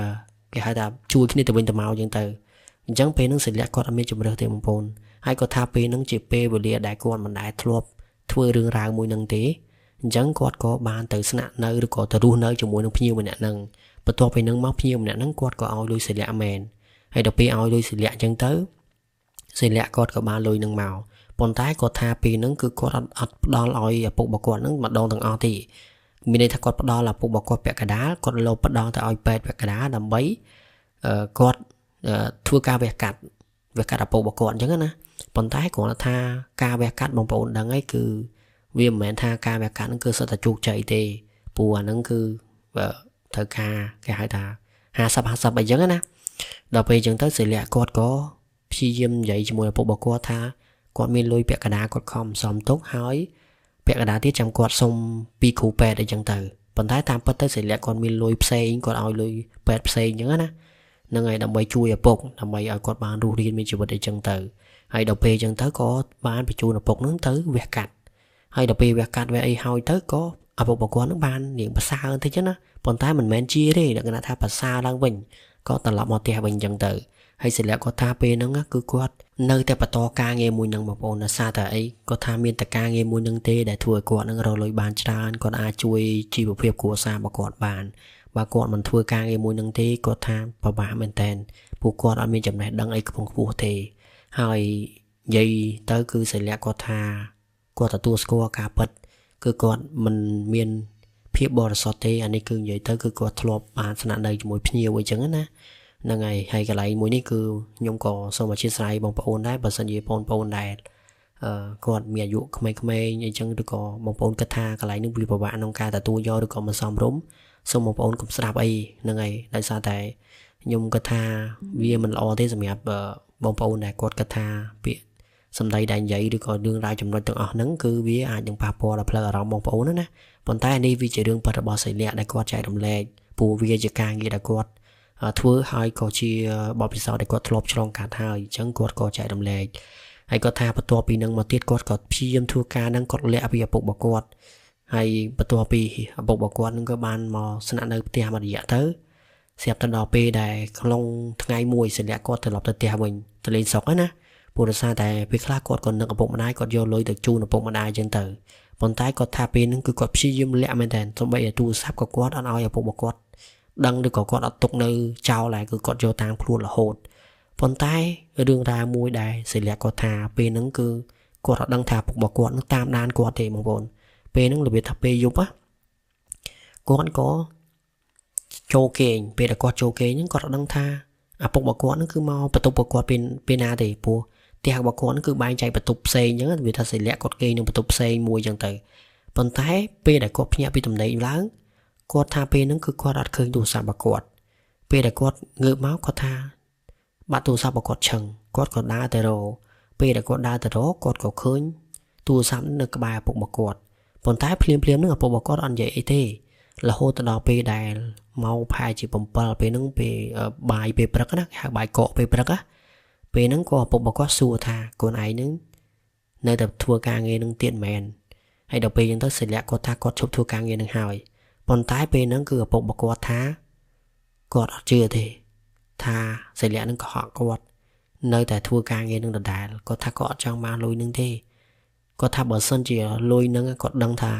គេហៅថាជួយគ្នាទៅវិញទៅមកអញ្ចឹងទៅអញ្ចឹងពេលហ្នឹងសិលាគាត់អត់មានជំរឿទេបងប្អូនហើយគាត់ថាពេលហ្នឹងជាពេលវេលាដែលគាត់មិនដែលធ្លាប់ធ្វើរឿងរ៉ាវមួយហ្នឹងទេអញ្ចឹងគាត់ក៏បានទៅស្នាក់នៅឬក៏ទៅរស់នៅជាមួយនឹងភ្ញៀវម្នាក់ហ្នឹងបន្ទាប់ពីហ្នឹងមកភ្ញៀវម្នាក់ហ្នឹងគាត់ក៏ឲ្យលុយសិលាមែនហើយដល់ពេលឲ្យលុយសិលាអញ្ចឹងទៅសិលាគាត់ក៏បានលុយនឹងមកប៉ុន្តែគាត់ថាពេលហ្នឹងគឺគាត់អត់ផ្ដល់ឲ្យឪពុករបស់គាត់ហ្នឹងម្ដងទាំងអស់ទេមានន័យថាគាត់ផ្ដល់ឪពុករបស់គាត់ពាក់កណ្ដាលគាត់លោផ្ដល់ទៅឲ្យពេទ្យពាក់កណ្ដាលដើម្បីគាត់ធ្វើការវះកាត់ឪពុករបស់គាត់អញ្ចឹងណាប៉ុន្តែគ្រាន់តែថាការវះកាត់បងប្អូនដឹងហើយគឺវាមិនមែនថាការវះកាត់ហ្នឹងគឺសុទ្ធតែជោគជ័យទេព្រោះអាហ្នឹងគឺត្រូវការគេហៅថា50-50អីចឹងណាដល់ពេលអញ្ចឹងទៅសិលាគាត់ក៏ព្យាយាមនិយាយជាមួយឪពុករបស់គាត់ថាគាត់មានលុយពាក់កណ្ដាលគាត់ខំសំទុកហើយពាក់កណ្ដាលទៀតចាំគាត់សុំពីគ្រូពេទ្យអីចឹងទៅប៉ុន្តែតាមពិតទៅសិលាគាត់មានលុយផ្សេងគាត់ឲ្យលុយពេទ្យផ្សេងអញ្ចឹងណា នឹងហើយដើម្បីជួយឪពុកដើម្បីឲ្យគាត់បានរស់រានមានជីវិតអីចឹងទៅហើយដល់ពេលអញ្ចឹងទៅក៏បានបញ្ជូនឪពុកនឹងទៅវះកាត់ហើយដល់ពេលវះកាត់វះអីហើយទៅក៏ឪពុករបស់គាត់នឹងបានរៀងប្រសើរបន្តិចណាប៉ុន្តែមិនមែនជាទេលក្ខណៈថាប្រសើរឡើងវិញក៏ត្រឡប់មកផ្ទះវិញអញ្ចឹងទៅហើយសិលាគាត់ថាពេលហ្នឹងគឺគាត់នៅតែបន្តការងារមួយនឹងបងប្អូនដោយសារតែអីគាត់ថាមានតែការងារមួយនឹងទេដែលធ្វើឲ្យគាត់នឹងរកលុយបានច្រើនគាត់អាចជួយជីវភាពគ្រួសាររបស់គាត់បានបើគាត់មិនធ្វើការងារមួយនឹងទេគាត់ថាពិបាកមែនតើពួកគាត់អត់មានចំណេះដឹងអីខ្ពង់ខ្ពស់ទេហើយនិយាយទៅគឺសិលាគាត់ថាគាត់ទទួលស្គាល់ការពិតគឺគាត់មិនមានភាពបរិសុទ្ធទេអានេះគឺនិយាយទៅគឺគាត់ធ្លាប់បានស្នាក់នៅជាមួយភ្ញៀវអីចឹងណាហ្នឹងហើយកន្លែងមួយនេះគឺខ្ញុំក៏សូមអធិស្ឋានបងប្អូនដែរបើសិនជាបងប្អូនដែរគាត់មានអាយុក្មេងៗអីចឹងឬក៏បងប្អូនគិតថាកន្លែងនេះវាពិបាកក្នុងការទទួលយកឬក៏មិនសមរម្យសូមបងប្អូនកុំស្ដាប់អីហ្នឹងហើយដោយសារតែខ្ញុំគិតថាវាមិនល្អទេសម្រាប់បងប្អូនដែលគាត់គិតថាពាក្យសម្ដីដែលនិយាយឬក៏រឿងរ៉ាវចំណុចទាំងអស់ហ្នឹងគឺវាអាចនឹងប៉ះពាល់ដល់ផ្លូវអារម្មណ៍បងប្អូនណាប៉ុន្តែនេះវាជារឿងពិតរបស់សិលាដែលគាត់ចែករំលែកព្រោះវាជាការងារដែលគាត់ធ្វើហើយក៏ជាបទពិសោធន៍ដែលគាត់ធ្លាប់ឆ្លងកាត់ហើយអញ្ចឹងគាត់ក៏ចែករំលែកហើយគាត់ថាបន្ទាប់ពីនឹងមកទៀតគាត់ក៏ព្យាយាមធ្វើការហ្នឹងគាត់លាក់ពីឪពុករបស់គាត់ហើយបន្ទាប់ពីឪពុករបស់គាត់ហ្នឹងក៏បានមកស្នាក់នៅផ្ទះមួយរយៈទៅស្រាប់តែដល់ពេលដែលក្នុងថ្ងៃមួយសិលាគាត់ត្រឡប់ទៅផ្ទះវិញទៅលេងស្រុកណាព្រោះដោយសារតែពេលខ្លះគាត់ក៏នឹកឪពុកម្ដាយគាត់យកលុយទៅជូនឪពុកម្ដាយអញ្ចឹងទៅប៉ុន្តែគាត់ថាពេលហ្នឹងគឺគាត់ព្យាយាមលាក់មែនតើសូម្បីតែទូរស័ព្ទក៏គាត់អត់ឲ្យឪពុករបស់គាត់ដឹងឬក៏គាត់អត់ទុកនៅចោលហើយគឺគាត់យកតាមខ្លួនរហូតប៉ុន្តែរឿងរ៉ាវមួយដែលសិលាគាត់ថាពេលហ្នឹងគឺគាត់អត់ដឹងថាឪពុករបស់គាត់នឹងតាមដានគាត់ទេបងប្អូនពេលហ្នឹងរបៀបថាពេលយប់គាត់ក៏ចូលគេងពេលដែលគាត់ចូលគេងហ្នឹងគាត់អត់ដឹងថាឪពុករបស់គាត់ហ្នឹងគឺមកបន្ទប់របស់គាត់ពេលណាទេព្រោះផ្ទះរបស់គាត់ហ្នឹងគឺបែងចែកបន្ទប់ផ្សេងអញ្ចឹងវាថាសិលាគាត់គេងនៅបន្ទប់ផ្សេងមួយអញ្ចឹងទៅប៉ុន្តែពេលដែលគាត់ភ្ញាក់ពីទំនេរឡើងគាត់ថាពេលហ្នឹងគឺគាត់អត់ឃើញទូរស័ព្ទរបស់គាត់ពេលដែលគាត់ងើបមកគាត់ថាបាត់ទូរស័ព្ទរបស់គាត់ឆឹងគាត់ក៏ដើរទៅរកពេលដែលគាត់ដើរទៅរកគាត់ក៏ឃើញទូរស័ព្ទនៅក្បែរឪពុករបស់គាត់ប៉ុន្តែភ្លាមហ្នឹងឪពុករបស់គាត់អត់និយាយអីទេរហូតដល់ពេលដែលមកផែជា7ពេលហ្នឹងពេលបាយពេលព្រឹកណាគេហៅបាយកកពេលព្រឹកពេលហ្នឹងក៏ឪពុករបស់គាត់សួរថាកូនឯងហ្នឹងនៅតែធ្វើការងារនឹងទៀតមែនហើយដល់ពេលអញ្ចឹងទៅសិលាគាត់ថាគាត់ឈប់ធ្វើការងារនឹងហើយប៉ុន្តែពេលហ្នឹងគឺឪពុករបស់គាត់ថាគាត់អត់ជឿទេថាសិលានឹងកុហកគាត់នៅតែធ្វើការងារនឹងដដែលគាត់ថាគាត់អត់ចង់បានលុយនឹងទេគាត់ថាបើសិនជាលុយនឹងគាត់ដឹងថា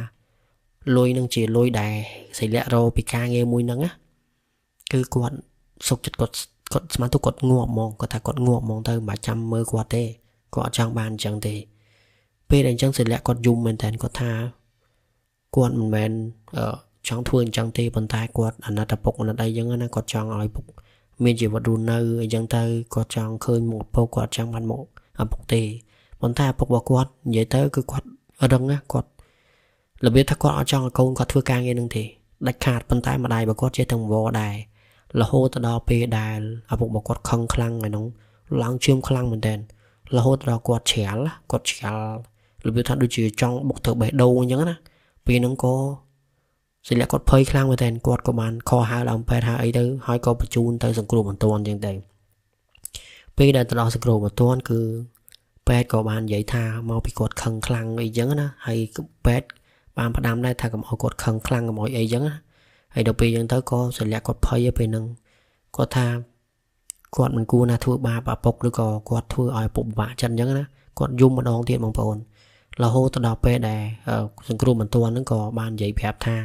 លុយនឹងជាលុយដែលសិលារកពីការងារមួយហ្នឹងគឺគាត់សុខចិត្តគាត់ស្មានទៅគាត់ងាប់ហ្មងគាត់ថាគាត់ងាប់ហ្មងទៅមិនបាច់ចាំមើលគាត់ទេគាត់អត់ចង់បានអញ្ចឹងទេពេលដែលអញ្ចឹងសិលាគាត់យំមែនតើគាត់ថាគាត់មិនមែនចង់ធ្វើអញ្ចឹងទេប៉ុន្តែគាត់អាណិតឪពុកអាណិតអីចឹងណាគាត់ចង់ឲ្យពុកមានជីវិតរស់នៅអីចឹងទៅគាត់ចង់ឃើញមុខឪពុកគាត់ចង់បានមុខឪពុកទេប៉ុន្តែឪពុករបស់គាត់និយាយទៅគឺគាត់រឹងណាគាត់របៀបថាគាត់អត់ចង់ឲ្យកូនគាត់ធ្វើការងារនឹងទេដាច់ខាតប៉ុន្តែម្ដាយរបស់គាត់ចេះតែវល់ដែររហូតដល់ពេលដែលឪពុករបស់គាត់ខឹងខ្លាំងហើយនោះឡើងជឿមខ្លាំងមែនតើរហូតដល់គាត់ច្រាលរបៀបថាដូចជាចង់បុកទៅបេះដូងអញ្ចឹងណាពេលហ្នឹងក៏សិលាគាត់ភ័យខ្លាំងមែនតើគាត់ក៏បានខកហៅឡើងពេទ្យហៅអីទៅហើយក៏បញ្ជូនទៅសង្គ្រោះបន្ទាន់អញ្ចឹងទៅពេលដែលទៅដល់សង្គ្រោះបន្ទាន់គឺពេទ្យក៏បាននិយាយថាមកពីគាត់ខឹងខ្លាំងអីចឹងណាហើយពេទ្យបានផ្ដាំដែរថាកុំឲ្យគាត់ខឹងខ្លាំងកុំឲ្យអីចឹងណាហើយដល់ពេលអញ្ចឹងទៅក៏សិលាគាត់ភ័យពេលហ្នឹងគាត់ថាគាត់មិនគួរណាធ្វើបាបឪពុកឬក៏គាត់ធ្វើឲ្យឪពុកពិបាកចិត្តអញ្ចឹងណាគាត់យំម្ដងទៀតបងប្អូនរហូតដល់ពេលដែលសង្គ្រោះបន្ទាន់ហ្នឹងក៏បាននិយាយប្រាប់ថា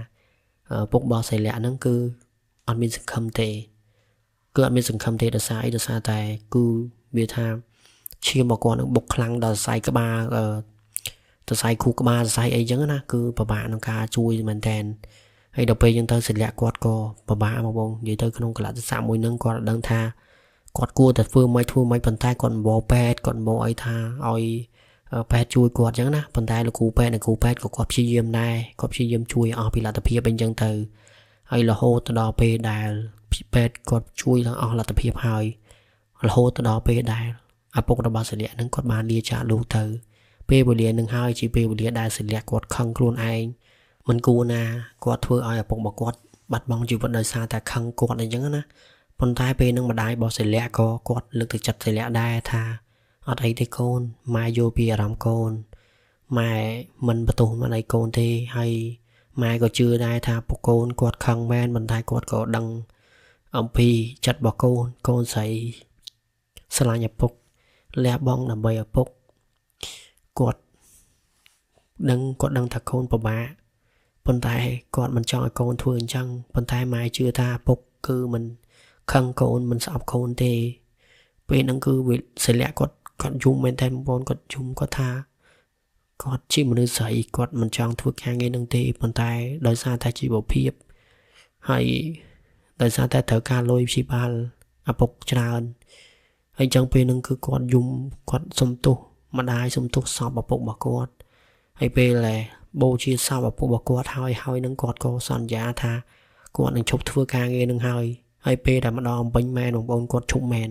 ពុករបស់សិលាហ្នឹងគឺអត់មានសង្ឃឹមទេគឺអត់មានសង្ឃឹមទេដោយសារតែគឺវាថាឈាមរបស់គាត់នឹងបុកខ្លាំងដល់សរសៃក្បាលសរសៃខួរក្បាលសរសៃអីចឹងណាគឺពិបាកក្នុងការជួយមែនតើហើយដល់ពេលអញ្ចឹងទៅសិលាគាត់ក៏ពិបាកមកបងនិយាយទៅក្នុងកលៈទេសៈមួយហ្នឹងគាត់ដឹងថាគាត់គួរតែធ្វើមិនប៉ុន្តែគាត់អង្វរពេទ្យគាត់អង្វរអីថាឲ្យពេទ្យជួយគាត់អញ្ចឹងណាប៉ុន្តែលោកគ្រូពេទ្យក៏គាត់ព្យាយាមដែរគាត់ព្យាយាមជួយអស់ពីលទ្ធភាពអីចឹងទៅហើយរហូតទៅដល់ពេលដែលពេទ្យគាត់ជួយឡើងអស់លទ្ធភាពហើយរហូតទៅដល់ពេលដែលឪពុករបស់សិលានឹងគាត់បានលាចាកលោកទៅពេលវេលានឹងហើយជាពេលវេលាដែលសិលាគាត់ខឹងខ្លួនឯងមិនគួរណាគាត់ធ្វើឲ្យឪពុករបស់គាត់បាត់បង់ជីវិតដោយសារតែខឹងគាត់អីចឹងណា ប៉ុន្តែពេលនឹងម្ដាយរបស់សិលាក៏គាត់លើកទឹកចិត្តសិលាដែរថាអត់អីទេកូនម៉ែយល់ពីអារម្មណ៍កូនម៉ែមិនបន្ទោសមិនអីកូនទេហើយម៉ែក៏ជឿដែរថាពួកកូនគាត់ខឹងមែនប៉ុន្តែគាត់ក៏ដឹងអំពីចិត្តរបស់កូនស្រីស្រឡាញ់ឪពុកលះបង់ដើម្បីឪពុកគាត់ដឹងថាកូនពិបាកប៉ុន្តែគាត់មិនចង់ឲ្យកូនធ្វើអញ្ចឹងប៉ុន្តែម៉ែជឿថាឪពុកគឺមិនខឹងកូនមិនស្អប់កូនទេពេលហ្នឹងគឺសិលាគាត់យំមែនតែបងប្អូនគាត់យំគាត់ថាគាត់ជាមនុស្សស្រីគាត់មិនចង់ធ្វើការងារនឹងទេប៉ុន្តែដោយសារតែជីវភាពហើយដោយសារតែត្រូវការលុយព្យាបាលឪពុកច្រើនហើយចឹងពេលហ្នឹងគឺគាត់យំគាត់សុំទោសម្ដាយសុំទោសសពឪពុករបស់គាត់ហើយពេលដែលបូជាសពឪពុករបស់គាត់ហើយនឹងគាត់ក៏សន្យាថាគាត់នឹងឈប់ធ្វើការងារនឹងហើយពេលដែលម្ដងពេញមែនបងប្អូនគាត់ឈប់មែន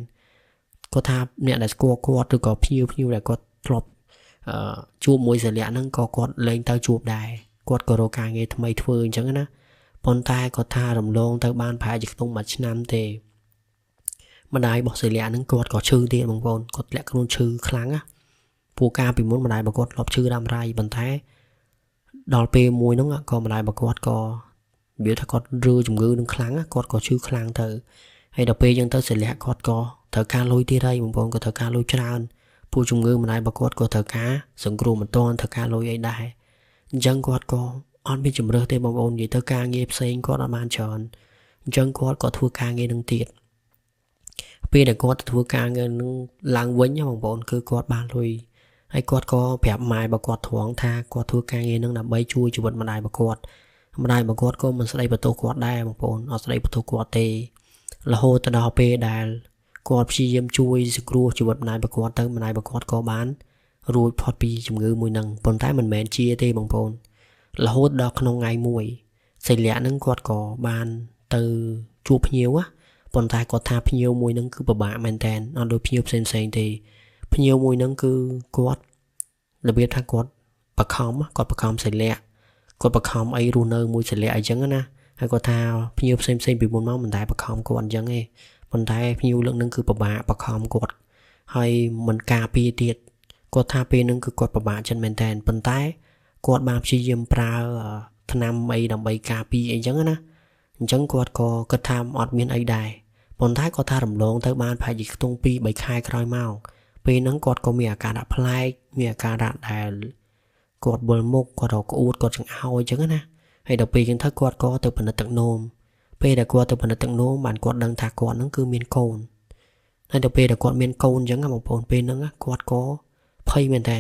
គាត់ថាអ្នកដែលស្គាល់គាត់ឬក៏ភ្ញៀវដែលគាត់ធ្លាប់ជួបមួយសិលាហ្នឹងក៏គាត់លែងទៅជួបដែរគាត់ក៏រកការងារថ្មីធ្វើអញ្ចឹងណាប៉ុន្តែគាត់ថារំលងទៅបានប្រហែលជាក្នុងមួយឆ្នាំទេម្ដាយរបស់សិលាហ្នឹងគាត់ក៏ឈឺទៀតបងប្អូនគាត់ធ្លាក់ខ្លួនឈឺខ្លាំងណាពូកាពីមុនម្ដាយរបស់គាត់ធ្លាប់ឈឺរ៉ាំរ៉ៃប៉ុន្តែដល់ពេលមួយហ្នឹងក៏ម្ដាយរបស់គាត់ក៏និយាយថាគាត់រឺជំងឺនឹងខ្លាំងគាត់ក៏ឈឺខ្លាំងទៅហើយដល់ពេលយើងទៅសិលាគាត់ក៏ត្រូវការលុយទៀតហើយបងប្អូនក៏ត្រូវការលុយច្រើនពូជំងឺម្ដាយរបស់គាត់ក៏ត្រូវការសង្គ្រោះមិនទាន់ត្រូវការលុយអីដែរអញ្ចឹងគាត់ក៏អត់មានជំរើសទេបងប្អូននិយាយទៅការងារផ្សេងគាត់អត់បានច្រើនអញ្ចឹងគាត់ក៏ធ្វើការងារនឹងទៀតពេលដែលគាត់ទៅធ្វើការងារនឹងឡើងវិញបងប្អូនគឺគាត់បានលុយហើយគាត់ក៏ប្រាប់ម៉ែរបស់គាត់ត្រង់ថាគាត់ធ្វើការងារនឹងដើម្បីជួយជីវិតម្ដាយរបស់គាត់ក៏មិនស្ដីបន្ទោសគាត់ដែរបងប្អូនអត់ស្ដីបន្ទោសគាត់ទេរហូតដល់ពេលដែលគាត់ព្យាយាមជួយសង្គ្រោះជីវិតម្ដាយរបស់គាត់ទៅម្ដាយរបស់គាត់ក៏បានរួចផុតពីជំងឺមួយហ្នឹងប៉ុន្តែមិនមែនជាទេបងប្អូនរហូតដល់ក្នុងថ្ងៃមួយសិលាហ្នឹងគាត់ក៏បានទៅជួបភ្ញៀវប៉ុន្តែគាត់ថាភ្ញៀវមួយហ្នឹងគឺពិបាកមែនតើអត់ដូចភ្ញៀវផ្សេងទេភ្ញៀវមួយហ្នឹងគឺគាត់របៀបថាគាត់បខំសិលាគាត់បខំអីរស់នៅមួយសិលាអីចឹងណាហើយគាត់ថាភ្ញៀវផ្សេងពីមុនមកមិនដែលបខំគាត់អញ្ចឹងទេប៉ុន្តែភ្ញៀវលើកហ្នឹងគឺពិបាកបខំគាត់ហើយមិនការពារទៀតគាត់ថាពេលហ្នឹងគឺគាត់ពិបាកចិត្តមែនតើប៉ុន្តែគាត់បានព្យាយាមប្រើថ្នាំអីដើម្បីការពារអីចឹងណាអញ្ចឹងគាត់ក៏គិតថាអត់មានអីដែរប៉ុន្តែគាត់ថារំលងទៅបានប្រហែលជាខ្ទង់ 2-3 ខែក្រោយមកពេលហ្នឹងគាត់ក៏មានអាការៈប្លែកមានអាការៈដែលគាត់វិលមុខគាត់រកក្អួតគាត់ចង្អោយអញ្ចឹងណាហើយដល់ពេលអញ្ចឹងទៅគាត់ក៏ទៅពិនិត្យទឹកនោមពេលដែលគាត់ទៅពិនិត្យទឹកនោមបានគាត់ដឹងថាគាត់ហ្នឹងគឺមានកូនហើយដល់ពេលដែលគាត់មានកូនអញ្ចឹងបងប្អូនពេលហ្នឹងគាត់ក៏ភ័យមែនតើ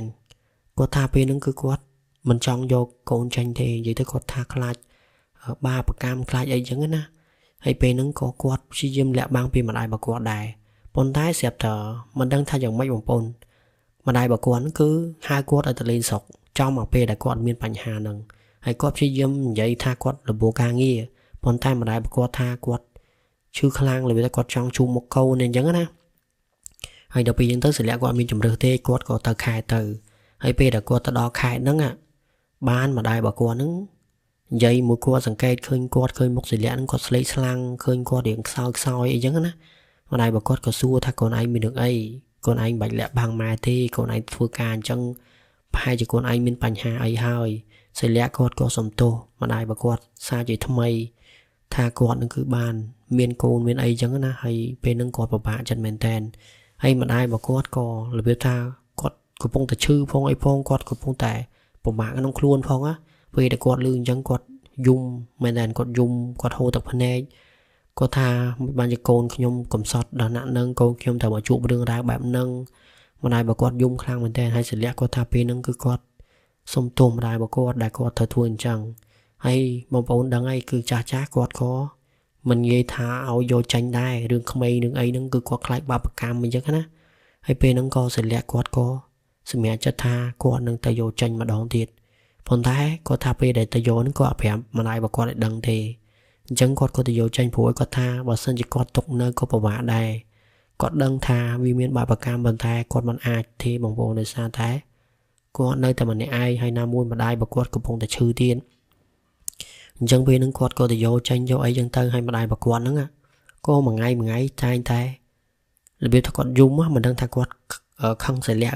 គាត់ថាពេលហ្នឹងគឺគាត់មិនចង់យកកូនចេញទេនិយាយទៅគាត់ថាខ្លាចបាបកម្មខ្លាចអីចឹងណាហើយពេលហ្នឹងក៏គាត់ព្យាយាមលាក់បាំងពីម្ដាយរបស់គាត់ដែរប៉ុន្តែស្រាប់តែមិនដឹងថាយ៉ាងម៉េចបងប្អូនម្ដាយរបស់គាត់គឺហៅគាត់ឲ្យទៅលេងស្រុកចំមកពេលដែលគាត់មានបញ្ហាហ្នឹងហើយគាត់ព្យាយាមនិយាយថាគាត់របួសការងារប៉ុន្តែម្ដាយរបស់គាត់ថាគាត់ឈឺខ្លាំងលើតែគាត់ចង់ជួបមុខកូនអញ្ចឹងណាហើយដល់ពេលអញ្ចឹងទៅសិលាគាត់មានជំរើសទេគាត់ក៏ទៅខេត្តទៅហើយពេលដែលគាត់ទៅដល់ខេត្តហ្នឹងបានម្ដាយរបស់គាត់ហ្នឹងនិយាយមួយគាត់សង្កេតឃើញមុខសិលាហ្នឹងគាត់ស្លេកស្លាំងឃើញគាត់រៀងខ្សោយអីចឹងណាម្ដាយរបស់គាត់ក៏សួរថាកូនឯងមានរឿងអីកូនឯងបាច់លាក់បាំងម៉ែទេកូនឯងធ្វើការអញ្ចឹងប្រហែលជាកូនឯងមានបញ្ហាអីហើយសិលាគាត់ក៏សំទោសម្ដាយរបស់គាត់សារជាថ្មីថាគាត់នឹងគឺបានមានកូនមានអីចឹងណាហើយពេលហ្នឹងគាត់ពិបាកចិត្តមែនតើហើយម្ដាយរបស់គាត់ក៏របៀបថាគាត់កំពុងតែឈឺផងអីផងគាត់កំពុងតែពិបាកក្នុងខ្លួនផងណាពេលដែលគាត់លឺអញ្ចឹងគាត់យំមែនតើគាត់ហូរទឹកភ្នែកគាត់ថាមិនបានជាកូនខ្ញុំកំសត់ដល់ណាក់នឹងកូនខ្ញុំត្រូវមកជួបរឿងរ៉ាវបែបហ្នឹងម្ដាយរបស់គាត់យំខ្លាំងមែនតើហើយសិលាគាត់ថាពេលហ្នឹងគឺគាត់សុំទោសម្ដាយរបស់គាត់ដែលគាត់ត្រូវធ្វើអញ្ចឹងហើយបងប្អូនដឹងហើយគឺចាស់គាត់ក៏មិនងាយថាឲ្យយកចាញ់ដែររឿងក្មេងរឿងអីហ្នឹងគឺគាត់ខ្លាចបាបកម្មអញ្ចឹងណាហើយពេលហ្នឹងក៏សិលាគាត់ក៏សម្រេចចិត្តថាគាត់នឹងទៅយកចាញ់ម្ដងទៀតប៉ុន្តែគាត់ថាពេលដែលទៅយកហ្នឹងគាត់ប្រាប់ម្ដាយរបស់គាត់ឲ្យដឹងទេអញ្ចឹងគាត់ក៏ទៅយកចាញ់ព្រោះគាត់ថាបើសិនជាគាត់ຕົកនៅក៏ពិបាកដែរគាត់ដឹងថាវាមានបាបកម្មប៉ុន្តែគាត់មិនអាចទេបងប្អូនដោយសារតែគាត់នៅតែម្នាក់ឯងហើយណាមួយម្ដាយរបស់គាត់កំពុងតែឈឺទៀតអញ្ចឹងពេលហ្នឹងគាត់ក៏ទៅយកចាញ់យកអីចឹងទៅហើយម្ដាយរបស់គាត់ហ្នឹង có một ngày trai tay là biết thật dung á mình đang thay quạt không sẽ lẹ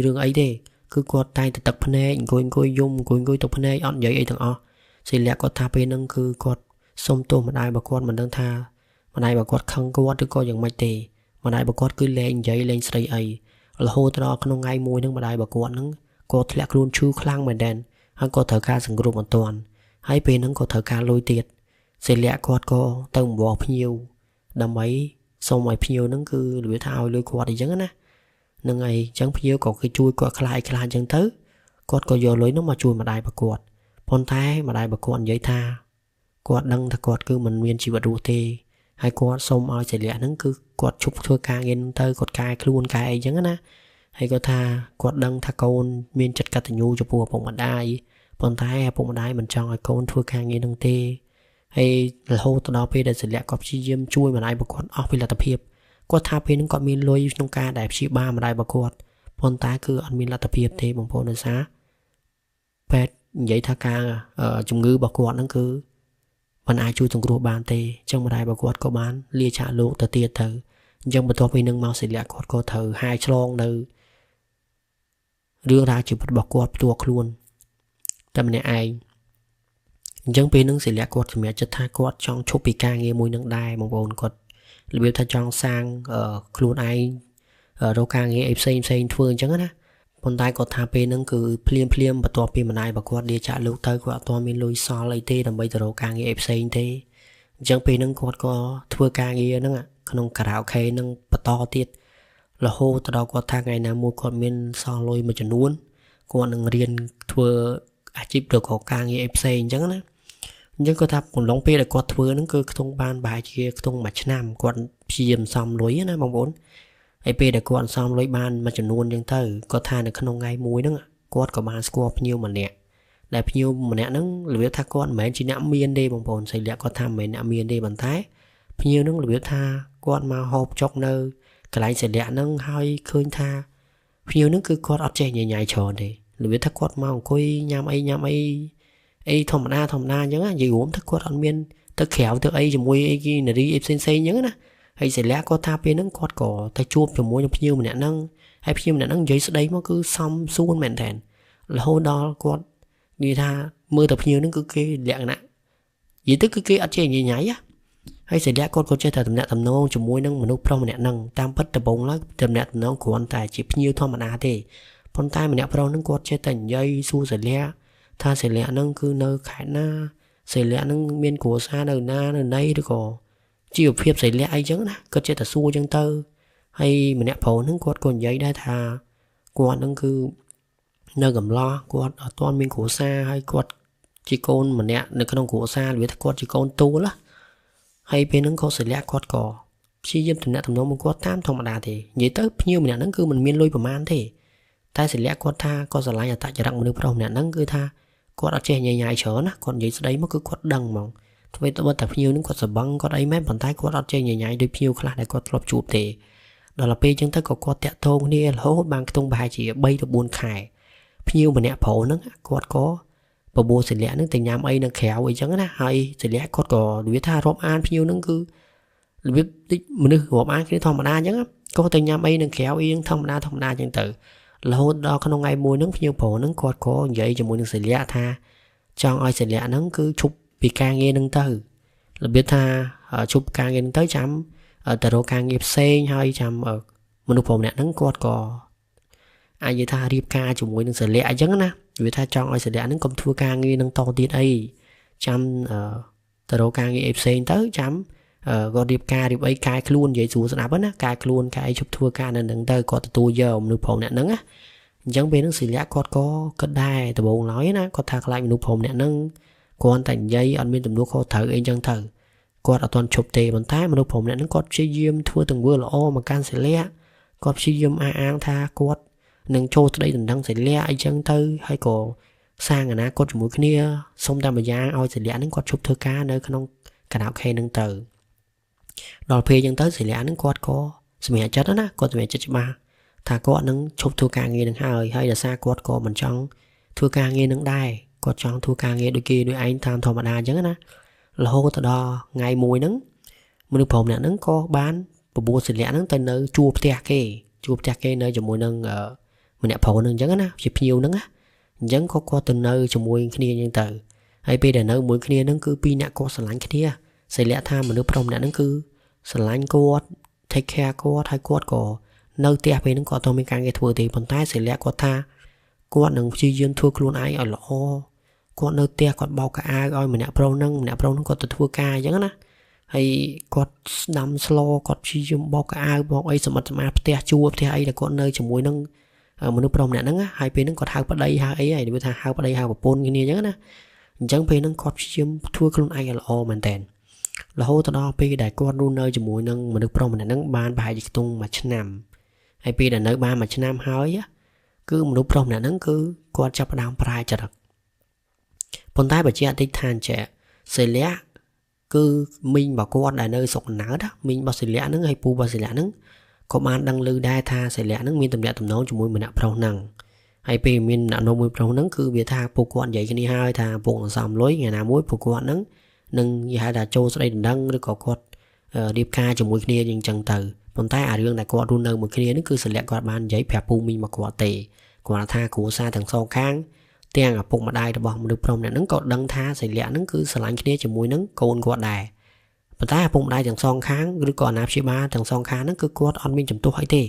rương ấy đi cứ quạt tay từ tập này ngồi dung ngồi tập này on giấy ấy thằng o sẽ lẹ quạt thà bên nâng cứ quạt xông tô mà ai bà quạt mình đang tha mà ai bà quạt không có quạt được coiอย่างไม่ตีmà ai bà quạt cứ lên giấy lên sợi ấy là hô tao đó không ngay mùi nâng mà ai bà quạt nâng quạt lẹ luôn chú khlang mà đèn hắn có thở ca sừng gồm một toàn hay bên nâng có thở ca lôi tiệt sẽ lẹ quạt có tông bỏ nhiều đâm ấy xong mày phiêu nó cứ lưỡi thao lưỡi quạt thì chẳng á nâng ngày chẳng phiêu có cái chui quạt khai chẳng tới quạt có giờ lưỡi nó mà chui mà đai bạc quạt con thái mà đai bạc quạt giấy tha quạt đăng thật quạt cứ mình nguyên chỉ vật rùa tê hay quạt xong ai sẽ lẽ nó cứ quạt chụp thưa ca nghiên tới quạt cai luôn cai ấy chẳng á hay có tha quạt đăng tha con miên chặt cả tình nhu cho bùa bông mặt đai con thái bông mặt đai mình chọn ai con thưa ca nghiên đăng tê hay là hô tao đó bây giờ sẽ lẽ có chi diêm chui mà ai bạc quạt off vì là tập hiệp quạt tháp bên nó có miên lôi trong ca đẹp chi ba mà ai bạc quạt con tá cứ ăn miên là tập hiệp thế bằng phố nơi xá pet giấy tha ca chung ngư bạc quạt nó cứ mình ai chui trong group bàn tê trong mà ai bạc quạt có bán lia trả lỗ tờ tiệt thử trong một topic nâng mau sẽ lẽ quạt có thử hai chlong nơi đưa ra chỉ bật bạc quạt tua luônแต่มันai chẳng bên nâng sẽ lẽ quạt thì mẹ chất tha quạt trong chụp bị ca nghe mùi nâng đai bằng bồn quạt là biểu tha trong sang luôn ai đâu ca nghe ép xây phương chẳng á con tay có tha bên nâng cứ phim và toa bên mà ai bà quạt đi trả lưu tới quạt toa bên lùi so lấy tê làm bây giờ đâu ca nghe ép xây thế chẳng bên nâng quạt có thưa ca nghe nâng ạ không cả rào khe nâng bà to tiết là hô tao đâu quạt tha ngày nào mua quạt bên so lôi mà chẳng nuôn quạt nâng riêng thưa chip được có ca nghe ép xây chẳng á nhưng có tháp còn lóng pe là quạt thưa nó cứ thông ban bài kia thông mặt nam quạt chìm xong lối á mong muốn ai pe là quạt xong lối ban mà chẳng nuôn nhưng tới có tha là không ngay muối đó quạt có ban squat nhiều mà nè đẹp nhiều mà nè nó lưỡi tha quạt mấy chỉ nạm miên đi bằng bồn xây lẹ có tham mấy nạm miên đi bàn thái nhiều nó lưỡi tha quạt mà hộp chọc nơi cái lại xây lẹ nó hơi khơi tha nhiều nó cứ quạt ở trên nhảy tròn đi lưỡi tha quạt mà coi nhám ấy ấy thòng na nhớ á gì uống thức quạt ăn miên thức khéo thức ấy cho môi ấy kia là đi ép xây nhớ nè hay sẽ lẽ có tháp bên nó quạt cỏ tay chuột cho môi nhiều mà nè nâng hay nhiều mà nè nâng giấy đấy mà cứ xong xuống mền thèn là hôm đó quạt đi tha mưa tập nhiều nó cứ kia lẹ nè gì tức cứ kia ở trên nhảy nhảy á hay sẽ lẽ con có chơi thầm nè thầm nông cho môi nâng mà núp pro mà nè nâng tam bất tập bông lá thầm nè thầm nông của anh tài chỉ nhiều thôi mà nà thế con tay mà nè pro nó quạt chơi thành dây su sẽ lẽ tha sẽ lẽ nâng cứ nơi khải na sẽ lẽ nâng miên của xa nơi na nơi đây được có chiều phiệp sẽ lẽ ai chẳng nè có chơi thật xua chẳng tơ hay mà nè phổ nâng quạt còn giấy đã thà quạt nâng cứ nơi gầm lo quạt ở toàn miên của xa hay quạt chỉ con mà nè nơi cái đông của xa vì quạt chỉ con tu lá hay bên nâng có sẽ lẽ quạt cỏ chi dâm từ nè thầm nó một quạt tam thông mà đà thì vậy tới nhiều mà nè nâng cứ mình miên lôi vào man thì ta sẽ lẽ quạt tha có sẽ lại là tại cho đặng mình được nè nâng cứ tha quạt ở trên nhảy chở nè còn vậy đấy mà cứ quạt đằng mỏng vậy tôi tập nhiều những quạt sờ băng quạt ấy mấy bàn tay quạt ở trên nhảy được nhiều khá để quạt lọp chụp thì đó là pe chúng ta có quạt tẹt thôn đi là hốt bằng cái tung bài chỉ bay được buồn khải nhiều mà nè phổ nó quạt có và buồn sẽ lẽ nó tình nhám ấy nó khéo ấy chẳng nè hay sẽ lẽ quạt có đuổi tha rộp an nhiều nó cứ biết mình được rộp an cái thòng mà đa chẳng có tình nhám ấy nó khéo yên thòng đa chẳng tự là hốt đó không ngày mùi nó nhiều phổ nó quạt có vậy cho mùi nó sẽ lẽ tha cho ai sẽ lẽ nó cứ chụp bị ca nghe nâng từ là biết tha chụp ca nghe nâng tới chấm ở tờ đồ ca nghiệp xe hay chấm ở một nụ phồng nè nâng quạt cò ai vậy tha riêng ca chụp mùi nâng sẽ lẽ chẳng nè vì tha cho ai sẽ lẽ nâng công thua ca nghe nâng to tiết ấy chấm tờ đồ ca nghiệp xe tới chấm gọi riêng ca riêng ấy cai luôn vậy chú sẽ nắp á cai luôn cai chụp thua ca nên nâng tới có tu giờ một nụ phồng nè nâng á chẳng biết nó sẽ lẽ quạt có cất đai từ bộ nói nè có thạc lại một nụ phồng nè nâng con thành dây anh bên tầm nước kho thử anh chẳng thử quạt ở toàn chụp tề bàn tay mà đâu phồng này nó có chơi diêm thua từng vừa là o mà can sẽ lẽ có chơi diêm an tha quạt nâng trôi tới đây từng đăng sẽ lẽ anh chẳng thử hay có sang à có chụp mũi kia xong ta mà ra oi sẽ lẽ nó có chụp thơ ca nơi không cả đạo khe nâng từ đòi phê chẳng tới sẽ lẽ nó quạt có mẹ chết đó nè có mẹ chết ba thà có nâng chụp thua ca nghe nâng hơi hay là xa quạt có mình trong thua ca nghe nâng đai có chọn thua ca nghe đôi kia đôi anh tham thọ mà đa chứ nè là hô tao đo ngày mùi nắng មនុស្សប្រុសម្នាក់ហ្នឹងក៏បានបបួលសិលាហ្នឹងទៅនៅជួផ្ទះគេនៅជាមួយនឹងម្នាក់ប្រុសហ្នឹងអញ្ចឹងណាជាភ្ញៀវហ្នឹងណាអញ្ចឹងក៏គាត់ទៅនៅជាមួយគ្នាអញ្ចឹងទៅហើយពេលដែលនៅមួយគ្នាហ្នឹងគឺពីរអ្នកគាត់ស្រឡាញ់គ្នាសិលាថាមនុស្សប្រុសម្នាក់ហ្នឹងគឺស្រឡាញ់គាត់ take care គាត់ហើយគាត់ក៏នៅផ្ទះពេលហ្នឹងគាត់អត់មានការងារធ្វើទេប៉ុន្តែសិលាគាត់ថាគាត់នឹងព្យាយាមធ្វើខ្លួនឯងឲ្យល្អគាត់នៅផ្ទះគាត់បោកកៅអៅឲ្យម្នាក់ប្រុសហ្នឹងគាត់ទៅធ្វើការអញ្ចឹងណាហើយគាត់ស្ដាំស្លគាត់ព្យាយាមបោកកៅអៅបោកអីសម្បត្តិផ្ទះជួផ្ទះអីដែលគាត់នៅជាមួយនឹងមនុស្សប្រុសម្នាក់ហ្នឹងហើយពេលហ្នឹងគាត់ហៅប្តីហៅអីហើយនិយាយថាហៅប្តីហៅប្រពន្ធគ្នាអញ្ចឹងណាអញ្ចឹងពេលហ្នឹងគាត់ព្យាយាមធ្វើខ្លួនឯងឲ្យល្អមែនតើរហូតទៅដល់ពេលដែលគាត់រស់នៅជាមួយនឹងមនុស្សប្រុសម្នាក់ហ្នឹងបានប្រហែលជាខ្ទង់មួយឆ្នាំហើយពេលដែលនៅបានមួយឆ្នាំហើយគឺមនុស្សប្រុសម្នាក់ហ្នឹងគឺគាត់ចាប់ផ្ដើមប្រែចរិតប៉ុន្តែបើជាអតីតឋានចេះសិលាគឺមីងរបស់គាត់ដែលនៅស្រុកកណ្ដាលមីងរបស់សិលាហ្នឹងហើយពូរបស់សិលាហ្នឹងក៏បានដឹងឮដែរថាសិលាហ្នឹងមានទំនាក់ទំនងជាមួយម្នាក់ប្រុសហ្នឹងហើយពេលមានម្នាក់នោះមួយប្រុសហ្នឹងគឺវាថាពួកគាត់និយាយគ្នាហើយថាពួកនឹងសំលុយថ្ងៃណាមួយពួកគាត់ហ្នឹងនឹងនិយាយថាចូលស្ដីដណ្ដឹងឬក៏គាត់រៀបការជាមួយគ្នាយ៉ាងចឹងទៅប៉ុន្តែអារឿងដែលគាត់រស់នៅមួយគ្នានេះគឺសិលាគាត់បាននិយាយប្រាប់ពូមីងរបស់គាត់ទេគាត់ថាគ្រួសារទាំងសងខាងទាំងឪពុកម្ដាយរបស់មនុស្សប្រុសម្នាក់ហ្នឹងក៏ដឹងថាសិលាហ្នឹងគឺស្រឡាញ់គ្នាជាមួយនឹងកូនគាត់ដែរប៉ុន្តែឪពុកម្ដាយទាំងសងខាងឬក៏អាណាព្យាបាលទាំងសងខាងហ្នឹងគឺគាត់អត់មានចំទោសអីទេ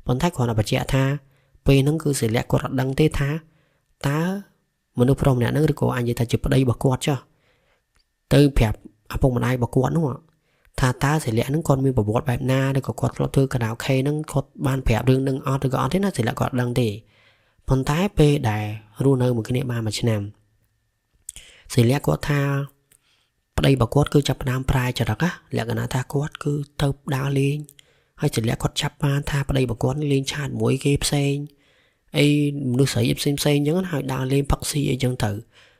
ប៉ុន្តែគាត់បញ្ជាក់ថាពេលហ្នឹងគឺសិលាគាត់អត់ដឹងទេថាតើមនុស្សប្រុសម្នាក់ហ្នឹងឬក៏អាចនិយាយថាជាប្តីរបស់គាត់ចុះទៅប្រាប់ឪពុកម្ដាយរបស់គាត់នោះថាតើសិលាហ្នឹងគាត់មានប្រវត្តិបែបណាឬក៏គាត់ធ្លាប់ធ្វើការាអូខេហ្នឹងគាត់បានប្រាប់រឿងហ្នឹងអត់ឬក៏អត់ទេណាសិលាគាត់ដឹងទេប៉ុន្តែពេលដែលរស់នៅមួយគ្នាបានមួយឆ្នាំសិលាគាត់ថាប្តីរបស់គាត់គឺចាប់ផ្ដើមប្រែចរិតលក្ខណៈថាគាត់គឺទៅដើរលេងហើយសិលាគាត់ចាប់បានថាប្តីរបស់គាត់លេងឆាតមួយគេផ្សេងអីមនុស្សស្រីផ្សេងអញ្ចឹងហើយដើរលេងផឹកស៊ីអីចឹងទៅ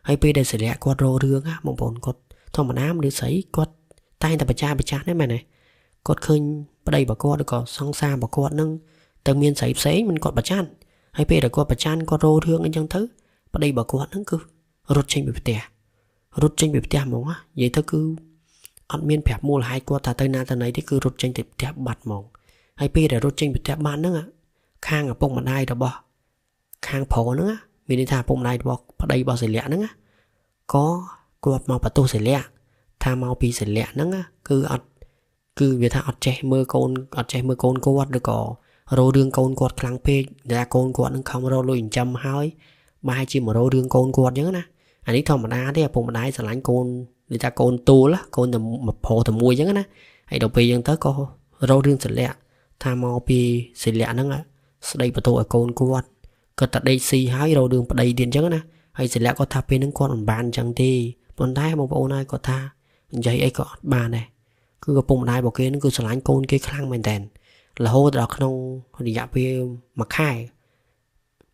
ហើយពេលដែលសិលាគាត់រករឿងបងប្អូនគាត់ធម្មតាមនុស្សស្រីគាត់តែងតែប្រចាស់ហ្នឹងមែនទេគាត់ឃើញប្តីរបស់គាត់ឬក៏សង្សាររបស់គាត់នឹងទៅមានស្រីផ្សេងមិនគាត់ប្រចាស់ហើយពេលដែលគាត់ប្រចាស់គាត់រករឿងអីចឹងទៅប្តីរបស់គាត់នឹងគឺរត់ចេញពីផ្ទះហ្មងនិយាយទៅគឺអត់មានប្រាប់មូលហេតុគាត់ថាទៅណាទៅណីទេគឺរត់ចេញទៅផ្ទះបាត់ហ្មងហើយពេលដែលរត់ចេញពីផ្ទះបាត់ហ្នឹងខាងឪពុកម្ដាយរបស់ខាងប្រុសហ្នឹងមានន័យថាឪពុកម្ដាយរបស់ប្តីរបស់សិលាហ្នឹងក៏គាត់មកបន្ទោសសិលាថាមកពីសិលាហ្នឹងគឺអត់គឺវាថាអត់ចេះមើលកូនគាត់ឬក៏រោរឿងកូនគាត់ខ្លាំងពេកតែកូនគាត់នឹងខំរកលុយចិញ្ចឹមហើយបែរជាមករោរឿងកូនគាត់អញ្ចឹងណាអានេះធម្មតាទេឪពុកម្ដាយស្រឡាញ់កូននិយាយថាកូនទូលកូនតែប្រុសតែមួយអញ្ចឹងណាហើយដល់ពេលអញ្ចឹងទៅក៏រោរឿងសិលាថាមកពីសិលាហ្នឹងស្ដីបន្ទោសឲ្យកូនគាត់តែដេកស៊ីហើយរោរឿងប្តីទៀតអញ្ចឹងណាហើយសិលាគាត់ថាពេលហ្នឹងគាត់មិនបានអញ្ចឹងទេប៉ុន្តែបងប្អូនហើយគាត់ថានិយាយអីក៏អត់បានដែរគឺឪពុកម្ដាយរបស់គេហ្នឹងគឺស្រឡាញ់កូនគេខ្លាំងមែនតើរហូតដល់ក្នុងរយៈពេលមួយខែ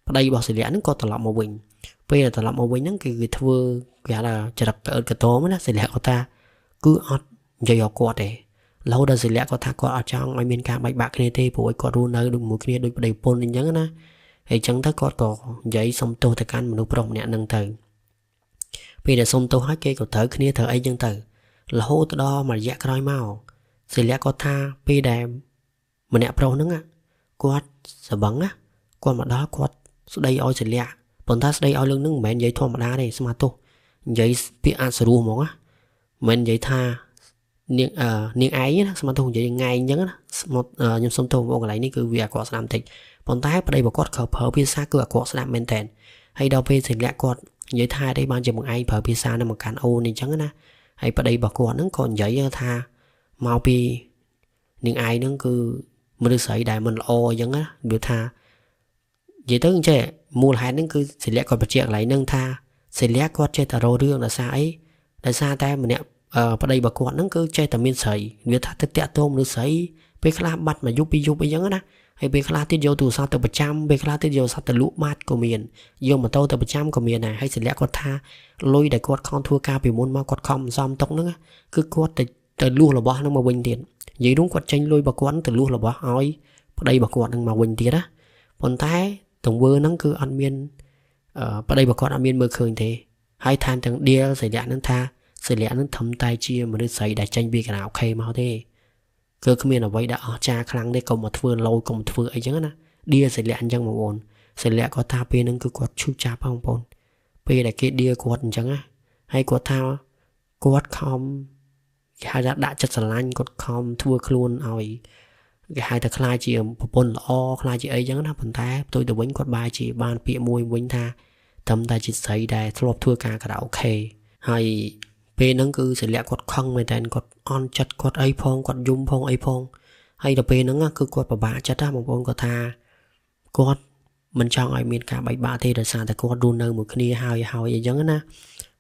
ប្តីរបស់សិលាហ្នឹងក៏ត្រឡប់មកវិញពេលត្រឡប់មកវិញហ្នឹងគឺវាធ្វើគេថាចរិតក្អើតកតមណាសិលាគាត់ថាគឺអត់និយាយឲ្យគាត់ទេរហូតដល់សិលាគាត់ថាគាត់អត់ចង់ឲ្យមានការបែកបាក់គ្នាទេព្រោះឲ្យគាត់រស់នៅដូចមួយគ្នាដូចប្តីប្រពន្ធអញ្ចឹងណាហើយអញ្ចឹងទៅគាត់ក៏និយាយសុំទោសទៅកាន់មនុស្សប្រុសម្នាក់ហ្នឹងទៅពេលដែលសុំទោសហើយគេក៏ត្រូវគ្នាត្រូវអីអញ្ចឹងទៅរហូតដល់មួយរយៈក្រោយមកសិលាគាត់ថាពេលដែលម្នាក់ប្រុសហ្នឹងគាត់សបឹងគាត់មកដល់គាត់ស្ដីឲ្យសិលាប៉ុន្តែស្ដីឲ្យរឿងហ្នឹងមិនមែននិយាយធម្មតាទេស្មាទោសនិយាយពាក្យអសរោះហ្មងមិនមែននិយាយថានាងឯងណាស្មាទោសនិយាយថ្ងៃអញ្ចឹងណាខ្ញុំសុំទោសបងកន្លែងនេះគឺវាអាក្រក់ស្ដាប់បន្តិចប៉ុន្តែប្តីរបស់គាត់ក៏ប្រើភាសាគឺអាក្រក់ស្ដាប់មែនតើហើយដល់ពេលសិលាគាត់និយាយថាអីបានជាបងឯងប្រើភាសានឹងមកកាន់អូនអញ្ចឹងណាហើយប្តីរបស់គាត់ហ្នឹងក៏និយាយថាមកពីនាងឯងហ្នឹងគឺមនុស្សស្រីដែលមិនល្អអញ្ចឹងណានិយាយថានិយាយទៅអញ្ចឹងមូលហេតុហ្នឹងគឺសិលាគាត់បញ្ជាក់កន្លែងហ្នឹងថាសិលាគាត់ចេះតែរករឿងដោយសារអីដោយសារតែម្នាក់ប្តីរបស់គាត់ហ្នឹងគឺចេះតែមានស្រីវាថាទៅតាក់ទងមនុស្សស្រីពេលខ្លះបាត់មួយយប់ពីរយប់អីចឹងណាហើយពេលខ្លះទៀតយកទូរស័ព្ទទៅប្រចាំពេលខ្លះទៀតយកស័ព្ទទៅលក់បាត់ក៏មានយកម៉ូតូទៅប្រចាំក៏មានដែរហើយសិលាគាត់ថាលុយដែលគាត់ខំធ្វើការពីមុនមកគាត់ខំសំទុកហ្នឹងគឺគាត់ទៅលួសរបស់ហ្នឹងមកវិញទៀតនិយាយរួមគាត់ចេញលុយរបស់គាត់ទៅលួសរបស់ឲ្យប្តីរបស់គាត់ហ្នឹងមកវិញទៀតណាប៉ុន្តែទង្វើហ្នឹងគឺអត់មានប្តីរបស់គាត់អត់មានមើលឃើញទេហើយថែមទាំងដៀលសិលាហ្នឹងថាសិលាហ្នឹងធំតែជាមនុស្សស្រីដែលចេញពីការាអូខេមកទេ គឺគ្មានអ្វីដែលអស្ចារ្យខ្លាំងទេកុំមកធ្វើលោយកុំធ្វើអីចឹងណាឌៀសិលាអញ្ចឹងបងប្អូនសិលាគាត់ថាពេលហ្នឹងគឺគាត់ឈឺចាប់បងប្អូនពេលដែលគេឌៀគាត់អញ្ចឹងណាហើយគាត់ថាគាត់ខំគេហៅថាដាក់ចិត្តស្រឡាញ់គាត់ខំធ្វើខ្លួនឲ្យគេហៅថាខ្លាចជាប្រពន្ធល្អខ្លាចជាអីចឹងណាប៉ុន្តែផ្ទុយទៅវិញគាត់បែរជាបានពាក្យមួយវិញថាត្រឹមតែជាស្រីដែលធ្លាប់ធ្វើការខារ៉ាអូខេហើយពេលហ្នឹងគឺសិលាគាត់ខឹងមែនតើគាត់អន់ចិត្តគាត់អីផងគាត់យំផងអីផងហើយដល់ពេលហ្នឹងគឺគាត់ពិបាកចិត្តណាបងប្អូនគាត់ថាគាត់មិនចង់ឲ្យមានការបែកបាក់ទេដោយសារតែគាត់រស់នៅមួយគ្នាហើយអីចឹងណា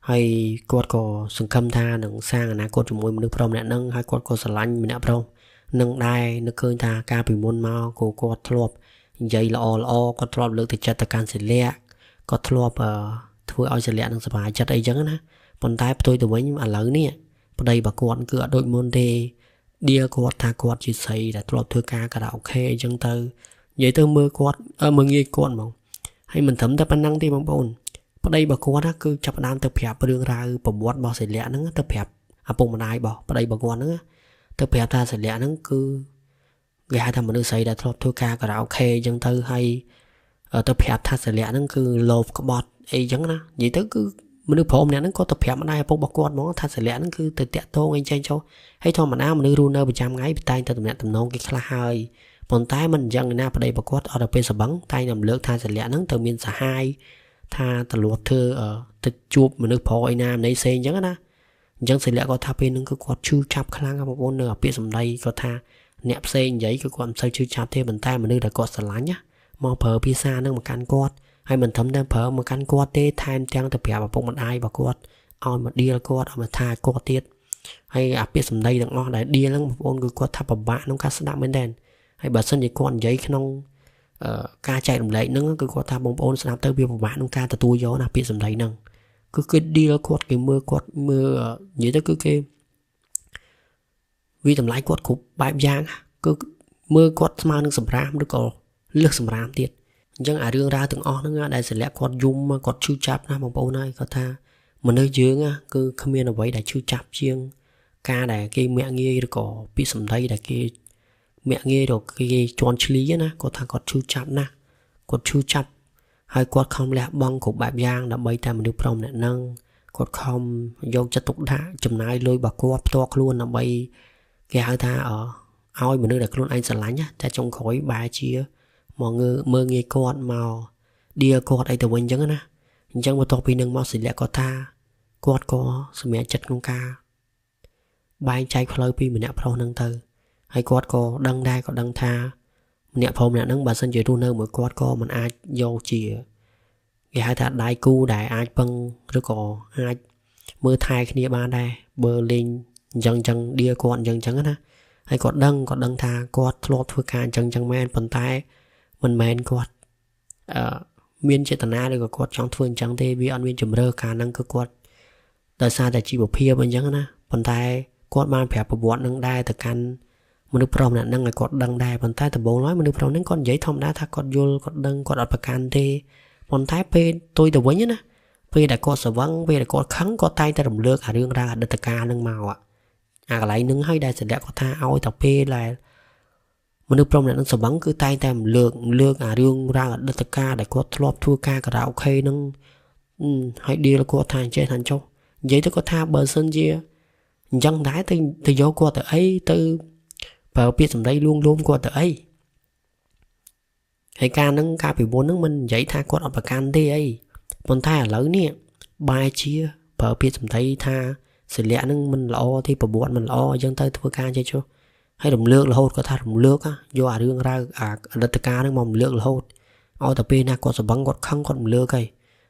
ហើយគាត់ក៏សង្ឃឹមថានឹងសាងអនាគតជាមួយមនុស្សប្រុសម្នាក់ហ្នឹងហើយគាត់ក៏ស្រឡាញ់ម្នាក់ប្រុសនឹងដែរនឹកឃើញថាការពីមុនមកក៏គាត់ធ្លាប់និយាយល្អគាត់ធ្លាប់លើកទឹកចិត្តទៅកាន់សិលាគាត់ធ្លាប់ធ្វើឲ្យសិលានឹងសប្បាយចិត្តអីចឹងណាប៉ុន្តែផ្ទុយទៅវិញឥឡូវនេះប្តីរបស់គាត់គឺអត់ដូចមុនទេឌៀគាត់ថាគាត់ជាស្រីដែលធ្លាប់ធ្វើការខារ៉ាអូខេអញ្ចឹងទៅនិយាយទៅមើលគាត់មើលងាយគាត់ហ្មងហើយមិនត្រឹមតែប៉ុណ្ណឹងទេបងប្អូនប្តីរបស់គាត់គឺចាប់ផ្ដើមទៅប្រាប់រឿងរ៉ាវប្រវត្តិរបស់សិលាហ្នឹងទៅប្រាប់ឪពុកម្ដាយរបស់ប្តីរបស់គាត់ហ្នឹងទៅប្រាប់ថាសិលាហ្នឹងគឺគេហៅថាមនុស្សស្រីដែលធ្លាប់ធ្វើការខារ៉ាអូខេអញ្ចឹងទៅហើយទៅប្រាប់ថាសិលាហ្នឹងគឺលោភក្បត់អីអញ្ចឹងណានិយាយទៅគឺមនុស្សប្រុសម្នាក់ហ្នឹងក៏ទៅប្រាប់ម្ដាយឪពុករបស់គាត់ហ្មងថាសិលាហ្នឹងគឺទៅតាក់ទងអីចេញចូលហើយធម្មតាមនុស្សរស់នៅប្រចាំថ្ងៃតែងតែទំនាក់ទំនងគេខ្លះហើយប៉ុន្តែមិនអញ្ចឹងណាប្តីរបស់គាត់អត់ទៅពេលសបឹងតែងតែលើកថាសិលាហ្នឹងទៅមានសហាយថាតលួតធ្វើទៅជួបមនុស្សប្រុសឯណាម្នៃផ្សេងអញ្ចឹងណាអញ្ចឹងសិលាគាត់ថាពេលហ្នឹងគឺគាត់ឈឺចាប់ខ្លាំងបងប្អូននៅអាពាក្យសម្ដីគាត់ថាអ្នកផ្សេងនិយាយគឺគាត់មិនសូវឈឺចាប់ទេប៉ុន្តែមនុស្សដែលគាត់ស្រឡាញ់ណាមកប្រើភាសាហ្នឹងមកកាន់គាត់ហើយមិនត្រឹមតែប្រើមកកាន់គាត់ទេថែមទាំងទៅប្រាប់ឪពុកម្ដាយរបស់គាត់ឲ្យមកឌីលគាត់ឲ្យមកថាគាត់ទៀតហើយអាពាក្យសម្ដីទាំងអស់ដែលឌីលហ្នឹងបងប្អូនគឺគាត់ថាពិបាកក្នុងការស្ដាប់មែនទេហើយបើសិនជាគាត់និយាយក្នុងការចែករំលែកហ្នឹងគឺគាត់ថាបងប្អូនស្ដាប់ទៅវាពិបាកក្នុងការទទួលយកណាពាក្យសម្ដីហ្នឹងគឺគេឌីលគាត់គេមើលគាត់មើលនិយាយទៅគឺគេវាតម្លៃគាត់គ្រប់បែបយ៉ាងគឺមើលគាត់ស្មើនឹងសម្រាមឬក៏លើសសម្រាមទៀតអញ្ចឹងអារឿងរ៉ាវទាំងអស់ហ្នឹងដែលសិលាគាត់យំគាត់ឈឺចាប់ណាបងប្អូនហើយគាត់ថាមនុស្សយើងគឺគ្មានអ្វីដែលឈឺចាប់ជាងការដែលគេមាក់ងាយឬក៏ពាក្យសម្ដីដែលគេមាក់ងាយឬគេជន់ឈ្លីណាគាត់ថាគាត់ឈឺចាប់ណាស់គាត់ឈឺចាប់ហើយគាត់ខំលះបង់គ្រប់បែបយ៉ាងដើម្បីតែមនុស្សប្រុសម្នាក់ហ្នឹងគាត់ខំយកចិត្តទុកដាក់ចំណាយលុយរបស់គាត់ផ្ទាល់ខ្លួនដើម្បីគេហៅថាឲ្យមនុស្សដែលខ្លួនឯងស្រឡាញ់តែចុងក្រោយបែរជាមកមើលងាយគាត់មកឌីគាត់អីទៅវិញអញ្ចឹងណាអញ្ចឹងបន្ទាប់ពីនឹងមកសិលាគាត់ថាគាត់ក៏សម្រេចចិត្តក្នុងការបែងចែកផ្លូវពីម្នាក់ប្រុសហ្នឹងទៅហើយគាត់ក៏ដឹងដែរក៏ដឹងថាម្នាក់ប្រុសម្នាក់ហ្នឹងបើសិនជារស់នៅមួយគាត់ក៏មិនអាចយកជាគេហៅថាដៃគូដែលអាចពឹងឬក៏អាចមើលថែគ្នាបានដែរបើលេងអញ្ចឹងឌីគាត់អញ្ចឹងណាហើយគាត់ដឹងថាគាត់ធ្លាប់ធ្វើការអញ្ចឹងមែនប៉ុន្តែមិនមែនគាត់មានចេតនាឬក៏គាត់ចង់ធ្វើអញ្ចឹងទេវាអត់មានជំរឿការហ្នឹងគឺគាត់ដោយសារតែជីវភាពអញ្ចឹងណាប៉ុន្តែគាត់បានប្រាប់ប្រវត្តិនឹងដែរទៅកាន់មនុស្សប្រុសម្នាក់ហ្នឹងឲ្យគាត់ដឹងដែរប៉ុន្តែដំបូងឡើយមនុស្សប្រុសហ្នឹងគាត់និយាយធម្មតាថាគាត់យល់គាត់ដឹងគាត់អត់ប្រកាន់ទេប៉ុន្តែពេលទុយទៅវិញណាពេលដែលគាត់ស្វឹងពេលដែលគាត់ខឹងគាត់តែងតែរំលើកអារឿងរ៉ាវអតីតកាលហ្នឹងមកអាកន្លែងហ្នឹងហើយដែលសិលាគាត់ថាឲ្យតែពេលដែលមនុស្សប្រុសម្នាក់ហ្នឹងស្វឹងគឺតែងតែរំលើកអារឿងរ៉ាវអតីតកាលដែលគាត់ធ្លាប់ធ្វើការខារ៉ាអូខេហ្នឹងហើយឌីលគាត់ថាអញ្ចេះថាចុះនិយាយទៅគាត់ថាបើសិនជាអញ្ចឹងដែរទៅយកគាត់ទៅអីទៅប្រើពាក្យសម្ដីលួងលោមគាត់ទៅអីហើយការហ្នឹងការពីមុនហ្នឹងមិននិយាយថាគាត់អត់ប្រកាន់ទេអីប៉ុន្តែឥឡូវនេះបែរជាប្រើពាក្យសម្ដីថាសិលាហ្នឹងមិនល្អទេប្រវត្តិមិនល្អអញ្ចឹងទៅធ្វើការចេះចុះហើយរំលើករហូតគាត់ថារំលើកយកអារឿងរ៉ាវអតីតកាលហ្នឹងមករំលើករហូតឲ្យតែពេលណាគាត់សបឹងគាត់ខឹងគាត់រំលើក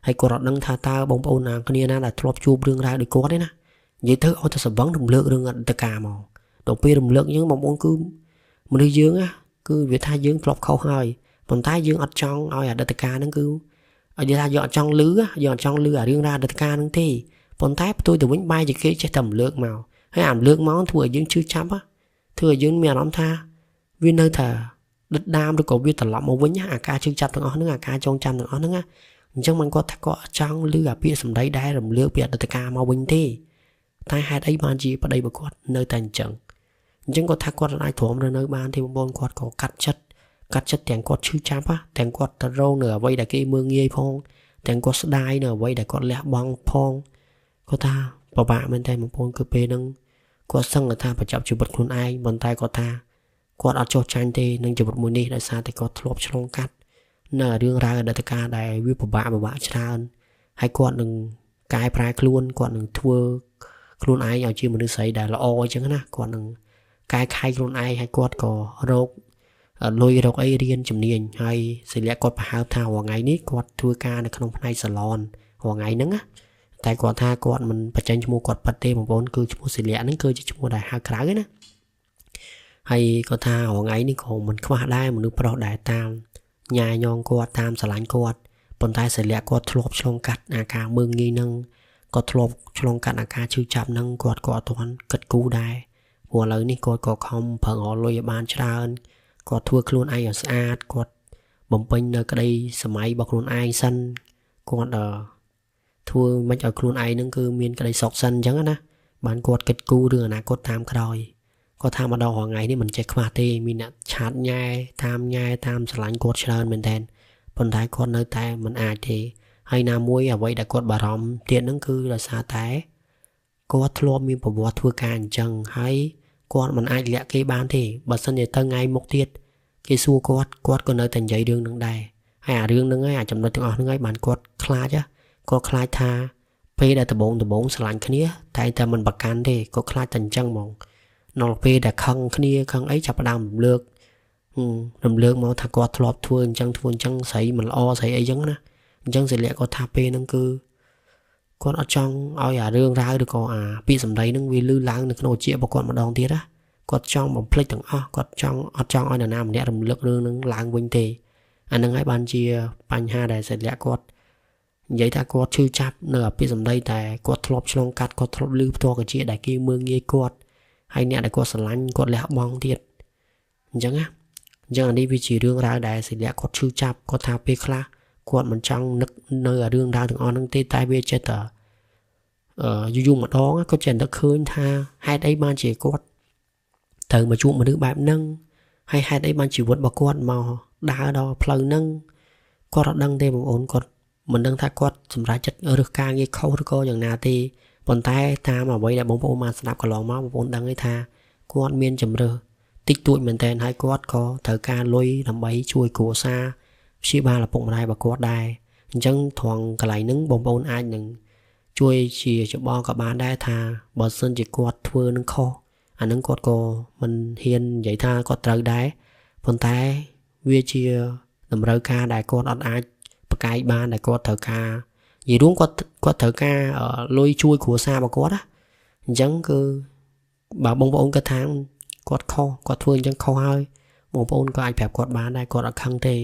ហើយគាត់អត់ដឹងថាតើបងប្អូនណាគ្នាណាដែលធ្លាប់ជួបរឿងរ៉ាវដូចគាត់ទេណានិយាយទៅឲ្យតែសបឹងរំលើករឿងអតីតកាលមកដល់ពេលរំលើកយើងបងប្អូនគឺមនុស្សយើងគឺវាថាយើងធ្លាប់ខុសហើយប៉ុន្តែយើងអត់ចង់ឲ្យអតីតកាលហ្នឹងគឺឲ្យនិយាយថាយើងអត់ចង់លឺអារឿងរ៉ាវអតីតកាលហ្នឹងទេប៉ុន្តែផ្ទុយទៅវិញបែរជាគេចេះតែរំលើកមកហើយអារំលើកមកធ្វើឲ្យយើងឈឺចាប់ធ្វើឲ្យយើងមានអារម្មណ៍ថាវានៅថាដិតដាមឬក៏វាត្រឡប់មកវិញអាការឈឺចាប់ទាំងអស់ហ្នឹងអាការចងចាំទាំងអស់ហ្នឹងអញ្ចឹងមិនគាត់ថាគាត់ចង់លឺអាពាក្យសម្ដីដែលរំលើកពីអតីតកាលមកវិញទេតែហេតុអីបានជាប្តីរបស់គាត់នៅតែអញ្ចឹង ចឹងគាត់ថាគាត់អាចទ្រាំនៅបានទេបងប្អូនគាត់ក៏កាត់ចិត្តទាំងគាត់ឈឺចាប់ទាំងគាត់ទៅរងនៅអ្វីដែលគេមើងងាយផងទាំងគាត់ស្ដាយនៅអ្វីដែលគាត់លះបង់ផងគាត់ថាពិបាកមែនតែបងប្អូនគឺពេលហ្នឹងគាត់សឹងថាបញ្ចប់ជីវិតខ្លួនឯងប៉ុន្តែគាត់ថាគាត់អត់ចោះចាញ់ទេនឹងជីវិតមួយនេះដោយសារតែគាត់ធ្លាប់ឆ្លងកាត់នៅរឿងរ៉ាវអតីតកាលដែលវាពិបាកច្រើនហើយគាត់នឹងកែប្រែខ្លួនគាត់នឹងធ្វើខ្លួនឯងឲ្យជាមនុស្សស្រីដែលល្អអញ្ចឹងណាគាត់នឹងកែខៃខ្លួនឯងហើយគាត់ក៏រកលុយរកអីរៀនជំនាញហើយសិលាគាត់ប្រហែលថារាល់ថ្ងៃនេះគាត់ធ្វើការនៅក្នុងផ្នែកសាឡនរាល់ថ្ងៃហ្នឹងណាតែគាត់ថាគាត់មិនបញ្ចេញឈ្មោះគាត់ប៉ាត់ទេបងប្អូនគឺឈ្មោះសិលាហ្នឹងគឺជាឈ្មោះដែលហៅក្រៅណាហើយគាត់ថារាល់ថ្ងៃនេះក៏មិនខ្វះដែរមនុស្សប្រុសដែលតាមញ៉ាញងគាត់តាមស្រឡាញ់គាត់ប៉ុន្តែសិលាគាត់ធ្លាប់ឆ្លងកាត់អាការមើងងាយហ្នឹងគាត់ធ្លាប់ឆ្លងកាត់អាការឈឺចាប់ហ្នឹងគាត់ក៏អត់ទាន់គិតគូរដែរព្រោះឥឡូវនេះគាត់ក៏ខំប្រឹងរកលុយឲ្យបានច្រើនគាត់ធ្វើខ្លួនឯងឲ្យស្អាតគាត់បំពេញនៅក្តីសម័យរបស់ខ្លួនឯងសិនគាត់ធ្វើមិនឲ្យខ្លួនឯងហ្នឹងគឺមានក្តីសុខសិនអញ្ចឹងណាបានគាត់គិតគូររឿងអនាគតតាមក្រោយគាត់ថាមកដល់រាល់ថ្ងៃនេះមិនចេះខ្វះទេមានអ្នកឆាតញ៉ែតាមស្រឡាញ់គាត់ច្រើនមែនតើប៉ុន្តែគាត់នៅតែមិនអាចទេហើយណាមួយអ្វីដែលគាត់បារម្ភទៀតហ្នឹងគឺដោយសារតែគាត់ធ្លាប់មានប្រវត្តិធ្វើការអញ្ចឹងហើយគាត់មិនអាចលាក់គេបានទេបើសិនជាទៅថ្ងៃមុខទៀតគេសួរគាត់ក៏នៅតែនិយាយរឿងហ្នឹងដែរហើយអារឿងហ្នឹងហើយអាចំណុចទាំងអស់ហ្នឹងហើយបានគាត់ខ្លាចគាត់ខ្លាចថាពេលដែលដំបងស្រឡាញ់គ្នាតែមិនប្រកាន់ទេគាត់ខ្លាចតែអញ្ចឹងហ្មងដល់ពេលដែលខឹងគ្នាខឹងអីចាប់ផ្ដើមរំលើកមកថាគាត់ធ្លាប់ធ្វើអញ្ចឹងស្រីមិនល្អស្រីអីចឹងណាអញ្ចឹងសិលាគាត់ថាពេលហ្នឹងគឺគាត់អត់ចង់ឲ្យអារឿងរ៉ាវឬក៏អាពាក្យសម្ដីហ្នឹងវាលឺឡើងនៅក្នុងជារបស់គាត់ម្ដងទៀតណាគាត់ចង់បំភ្លេចទាំងអស់គាត់អត់ចង់ឲ្យនរណាម្នាក់រំលឹករឿងហ្នឹងឡើងវិញទេអាហ្នឹងហើយបានជាបញ្ហាដែលសិលាគាត់និយាយថាគាត់ឈឺចាប់នៅអាពាក្យសម្ដីតែគាត់ធ្លាប់ឆ្លងកាត់គាត់ធ្លាប់លឺផ្ទាល់កជាដែលគេមើងងាយគាត់ហើយអ្នកដែលគាត់ស្រឡាញ់គាត់លះបង់ទៀតអញ្ចឹងអានេះវាជារឿងរ៉ាវដែលសិលាគាត់ឈឺចាប់គាត់ថាពេលខ្លះគាត់មិនចង់នឹកនៅរឿងរ៉ាវទាំងអស់ហ្នឹងទេតែវាចេះតែយូរម្ដងគាត់ចេះនឹកឃើញថាហេតុអីបានជាគាត់ត្រូវមកជួបមនុស្សបែបហ្នឹងហើយហេតុអីបានជីវិតរបស់គាត់មកដើរដល់ផ្លូវហ្នឹងគាត់អត់ដឹងទេបងប្អូនគាត់មិនដឹងថាគាត់សម្រេចចិត្តរើសការងារខុសឬក៏យ៉ាងណាទេប៉ុន្តែតាមអ្វីដែលបងប្អូនបានស្ដាប់កន្លងមកបងប្អូនដឹងទេថាគាត់មានជំរឿតិចតួចមែនតើហើយគាត់ក៏ត្រូវការលុយដើម្បីជួយគ្រួសារព្យាបាលឪពុកម្ដាយរបស់គាត់ដែរអញ្ចឹងត្រង់កន្លែងហ្នឹងបងប្អូនអាចនឹងជួយជាច្បងក៏បានដែរថាបើសិនជាគាត់ធ្វើនឹងខុសអាហ្នឹងគាត់ក៏មិនហ៊ាននិយាយថាគាត់ត្រូវដែរប៉ុន្តែវាជាតម្រូវការដែលគាត់អត់អាចប្រកែកបានដែលគាត់ត្រូវការនិយាយរួមគាត់ត្រូវការលុយជួយគ្រួសាររបស់គាត់ណាអញ្ចឹងគឺបើបងប្អូនគាត់ថាគាត់ខុសគាត់ធ្វើអញ្ចឹងខុសហើយបងប្អូនក៏អាចប្រាប់គាត់បានដែរគាត់អត់ខឹងទេ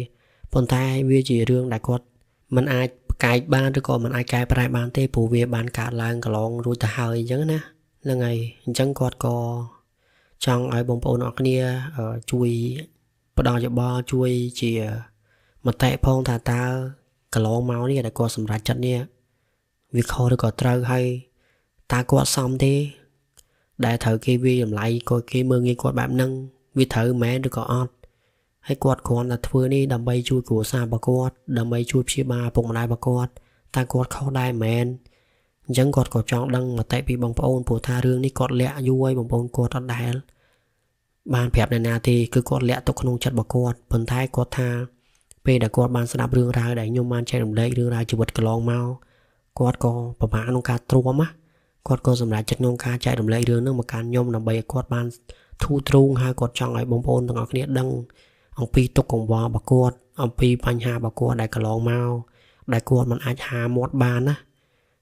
ប៉ុន្តែវាជារឿងដែលគាត់មិនអាចប្រកែកបានឬក៏មិនអាចកែប្រែបានទេព្រោះវាបានកើតឡើងកន្លងរួចទៅហើយអញ្ចឹងណាហ្នឹងហើយអញ្ចឹងគាត់ក៏ចង់ឲ្យបងប្អូនអរគ្នាជួយផ្ដល់យោបល់ជួយជាមតិផងថាតើកន្លងមកនេះដែលគាត់សម្រេចចិត្តនេះវាខុសឬក៏ត្រូវហើយតើគាត់សមទេដែលត្រូវគេវាតម្លៃក៏គេមើងងាយគាត់បែបហ្នឹងវាត្រូវមែនឬក៏អត់ហើយគាត់គ្រាន់តែធ្វើនេះដើម្បីជួយគ្រួសាររបស់គាត់ដើម្បីជួយព្យាបាលឪពុកម្ដាយរបស់គាត់តើគាត់ខុសដែរមែនអញ្ចឹងគាត់ក៏ចង់ដឹងមតិពីបងប្អូនព្រោះថារឿងនេះគាត់លាក់យូរហើយបងប្អូនគាត់អត់ដែលបានប្រាប់អ្នកណាទេគឺគាត់លាក់ទុកក្នុងចិត្តរបស់គាត់ប៉ុន្តែគាត់ថាពេលដែលគាត់បានស្ដាប់រឿងរ៉ាវដែលខ្ញុំបានចែករំលែករឿងរ៉ាវជីវិតកន្លងមកគាត់ក៏ពិបាកក្នុងការទ្រាំណាគាត់ក៏សម្រេចចិត្តក្នុងការចែករំលែករឿងហ្នឹងមកកាន់ខ្ញុំដើម្បីឲ្យគាត់បានធូរទ្រូងហើយគាត់ចង់ឲ្យបងប្អូនទាំងអស់គ្នាដឹងអំពីទុក្ខកង្វល់របស់គាត់អំពីបញ្ហារបស់គាត់ដែលកន្លងមកដែលគាត់មិនអាចហាមាត់បានណា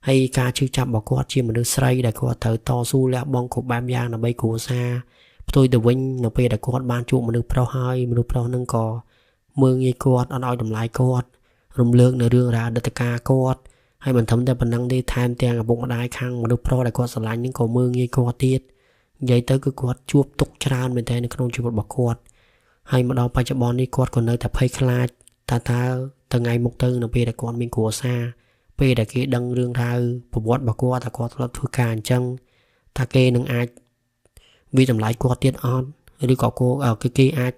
ហើយការឈឺចាប់របស់គាត់ជាមនុស្សស្រីដែលគាត់ត្រូវតស៊ូលះបង់គ្រប់បែបយ៉ាងដើម្បីគ្រួសារផ្ទុយទៅវិញនៅពេលដែលគាត់បានជួបមនុស្សប្រុសហើយមនុស្សប្រុសហ្នឹងក៏មើងងាយគាត់អត់ឲ្យតម្លៃគាត់រំលើកនៅរឿងរ៉ាវអតីតកាលគាត់ហើយមិនត្រឹមតែប៉ុណ្ណឹងទេថែមទាំងឪពុកម្ដាយខាងមនុស្សប្រុសដែលគាត់ស្រឡាញ់ហ្នឹងក៏មើងងាយគាត់ទៀតនិយាយទៅគឺគាត់ជួបទុក្ខច្រើនមែនទែននៅក្នុងជីវិតរបស់គាត់ហើយមកដល់បច្ចុប្បន្ននេះគាត់ក៏នៅតែភ័យខ្លាចតើថ្ងៃមុខទៅនៅពេលដែលគាត់មានគ្រួសារពេលដែលគេដឹងរឿងរ៉ាវប្រវត្តិរបស់គាត់ថាគាត់ធ្លាប់ធ្វើការអញ្ចឹងតើគេនឹងអាច vì tầm lại quạt tiết on rồi có cô ở cái ai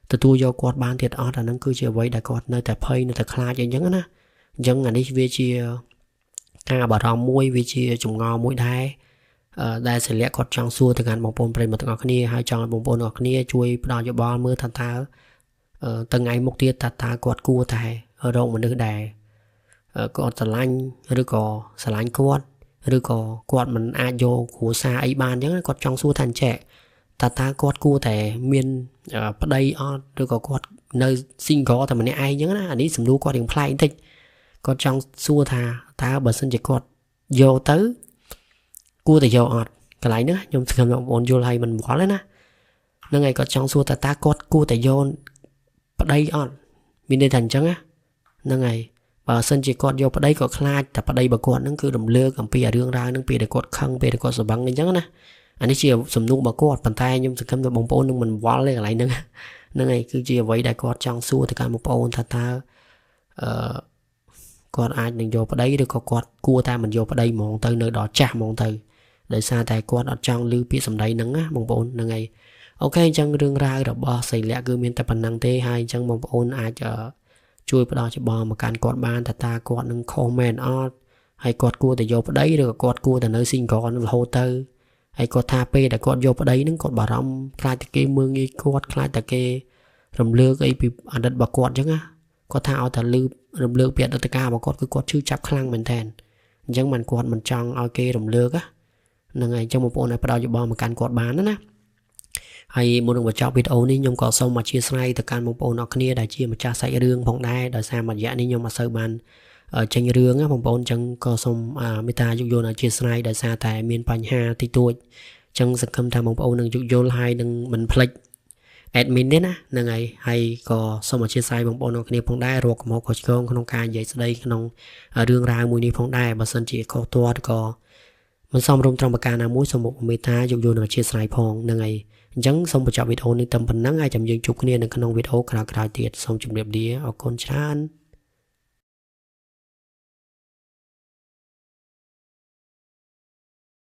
từ tôi vô quạt ban tiết on là nó cứ chưa vậy đại quạt nơi tại phơi nơi tại khai cho những á dân là đi về chia ca bà rong muối về chia trùng ngò muối đai đai sẽ lẽ quạt trong xua từ ngàn bông bồn bền một ngọc kia hai tròn bông bồn ngọc kia chui đào cho bò mưa thằng ta từng ngày một tiết ta quạt cua tài ở đâu mà được đài có xà lanh rồi có xà lanh quạt rồi có quạt mình ai vô của xa ấy ban những quạt trong xua thành trẻ ta quạt cua thể miền ở đây rồi có quạt nơi sinh có thì mình ai những anh ấy sầm đu quạt điện play thích quạt trong xua ta bật sân chỉ quạt vô tới cua thì vô cái lại nữa nhưng thường là ôn vô hay mình bỏ lên á nên ngày có trong xua ta quạt cua thì vô đây mình đây thành trắng á nên ngày bà sân chỉ quạt vô đây có khaiแต่đây bà quạt nó cứ đầm lơ cầm pì ở đường ra nó pì để quạt khăng pì để quạt sờ băng cái trắng á anh ấy chia sầm nụ bà quạt bàn tay nhưng thực ra bóng bồn mình bỏ lên lại nữa nên ngày cứ chia vậy đại quạt trong xua thì cả một bồn ta quạt ai đừng vô đây được có quạt cua ta mình vô đây mòn từ nơi đó chạm mòn từ để xa tại quạt ở trong lưu bị sầm đây nắng á bóng bồn nên ngày ok chân đường ra rồi bỏ xây lẹ cứ miền tập năng tê hai chân bóng bồn ai chờ chui vào đó cho bò mà can quạt ban ta quạt nâng comment hay quạt cua thì vô đây được quạt cua thì nơi sinh có nó hô tư hay có tha pe đã con vô ở đây nó còn bảo rong khai từ cái mương ấy quạt khai từ cái rầm lơ cái bị ăn đất bạc quạt chứ á có thao từ lư rầm lơ biệt ở từ cao mà quạt cứ quạt chữ chắp khăn mình thèn nhưng mình quạt mình trong ao kia rầm lơ á là ngày trong một bộ này bắt đầu cho bò mà can quạt bán đó nè hay muốn được cho video này nhung có xong mà chia sẻ từ can một bộ nó kia đại chia mà tra sai rương phong đai đời sao mà dạ đi nhung mà sơ bàn ở trên rương á phong bồn chân có xong meta dục vô là chia sẻ đời sao tại miền Pành Hà thì tôi chân sẽ không tham một bộ nâng dục vô hai nâng mình plek admin đấy á nâng ngày hay có xong mà chia sẻ một bộ nó kia phong đai rồi một có không ca vậy sau đây không rương ra mùi đi phong đai mà sân chỉ có tua có mình xong trong trong bạc nào muối xong một meta dục vô là chia sẻ phong nâng ngày chẳng xong một video này tầm phần nắng ai chậm dừng chụp kia nâng trong video cả tiệt xong chụp đẹp đi ở con chán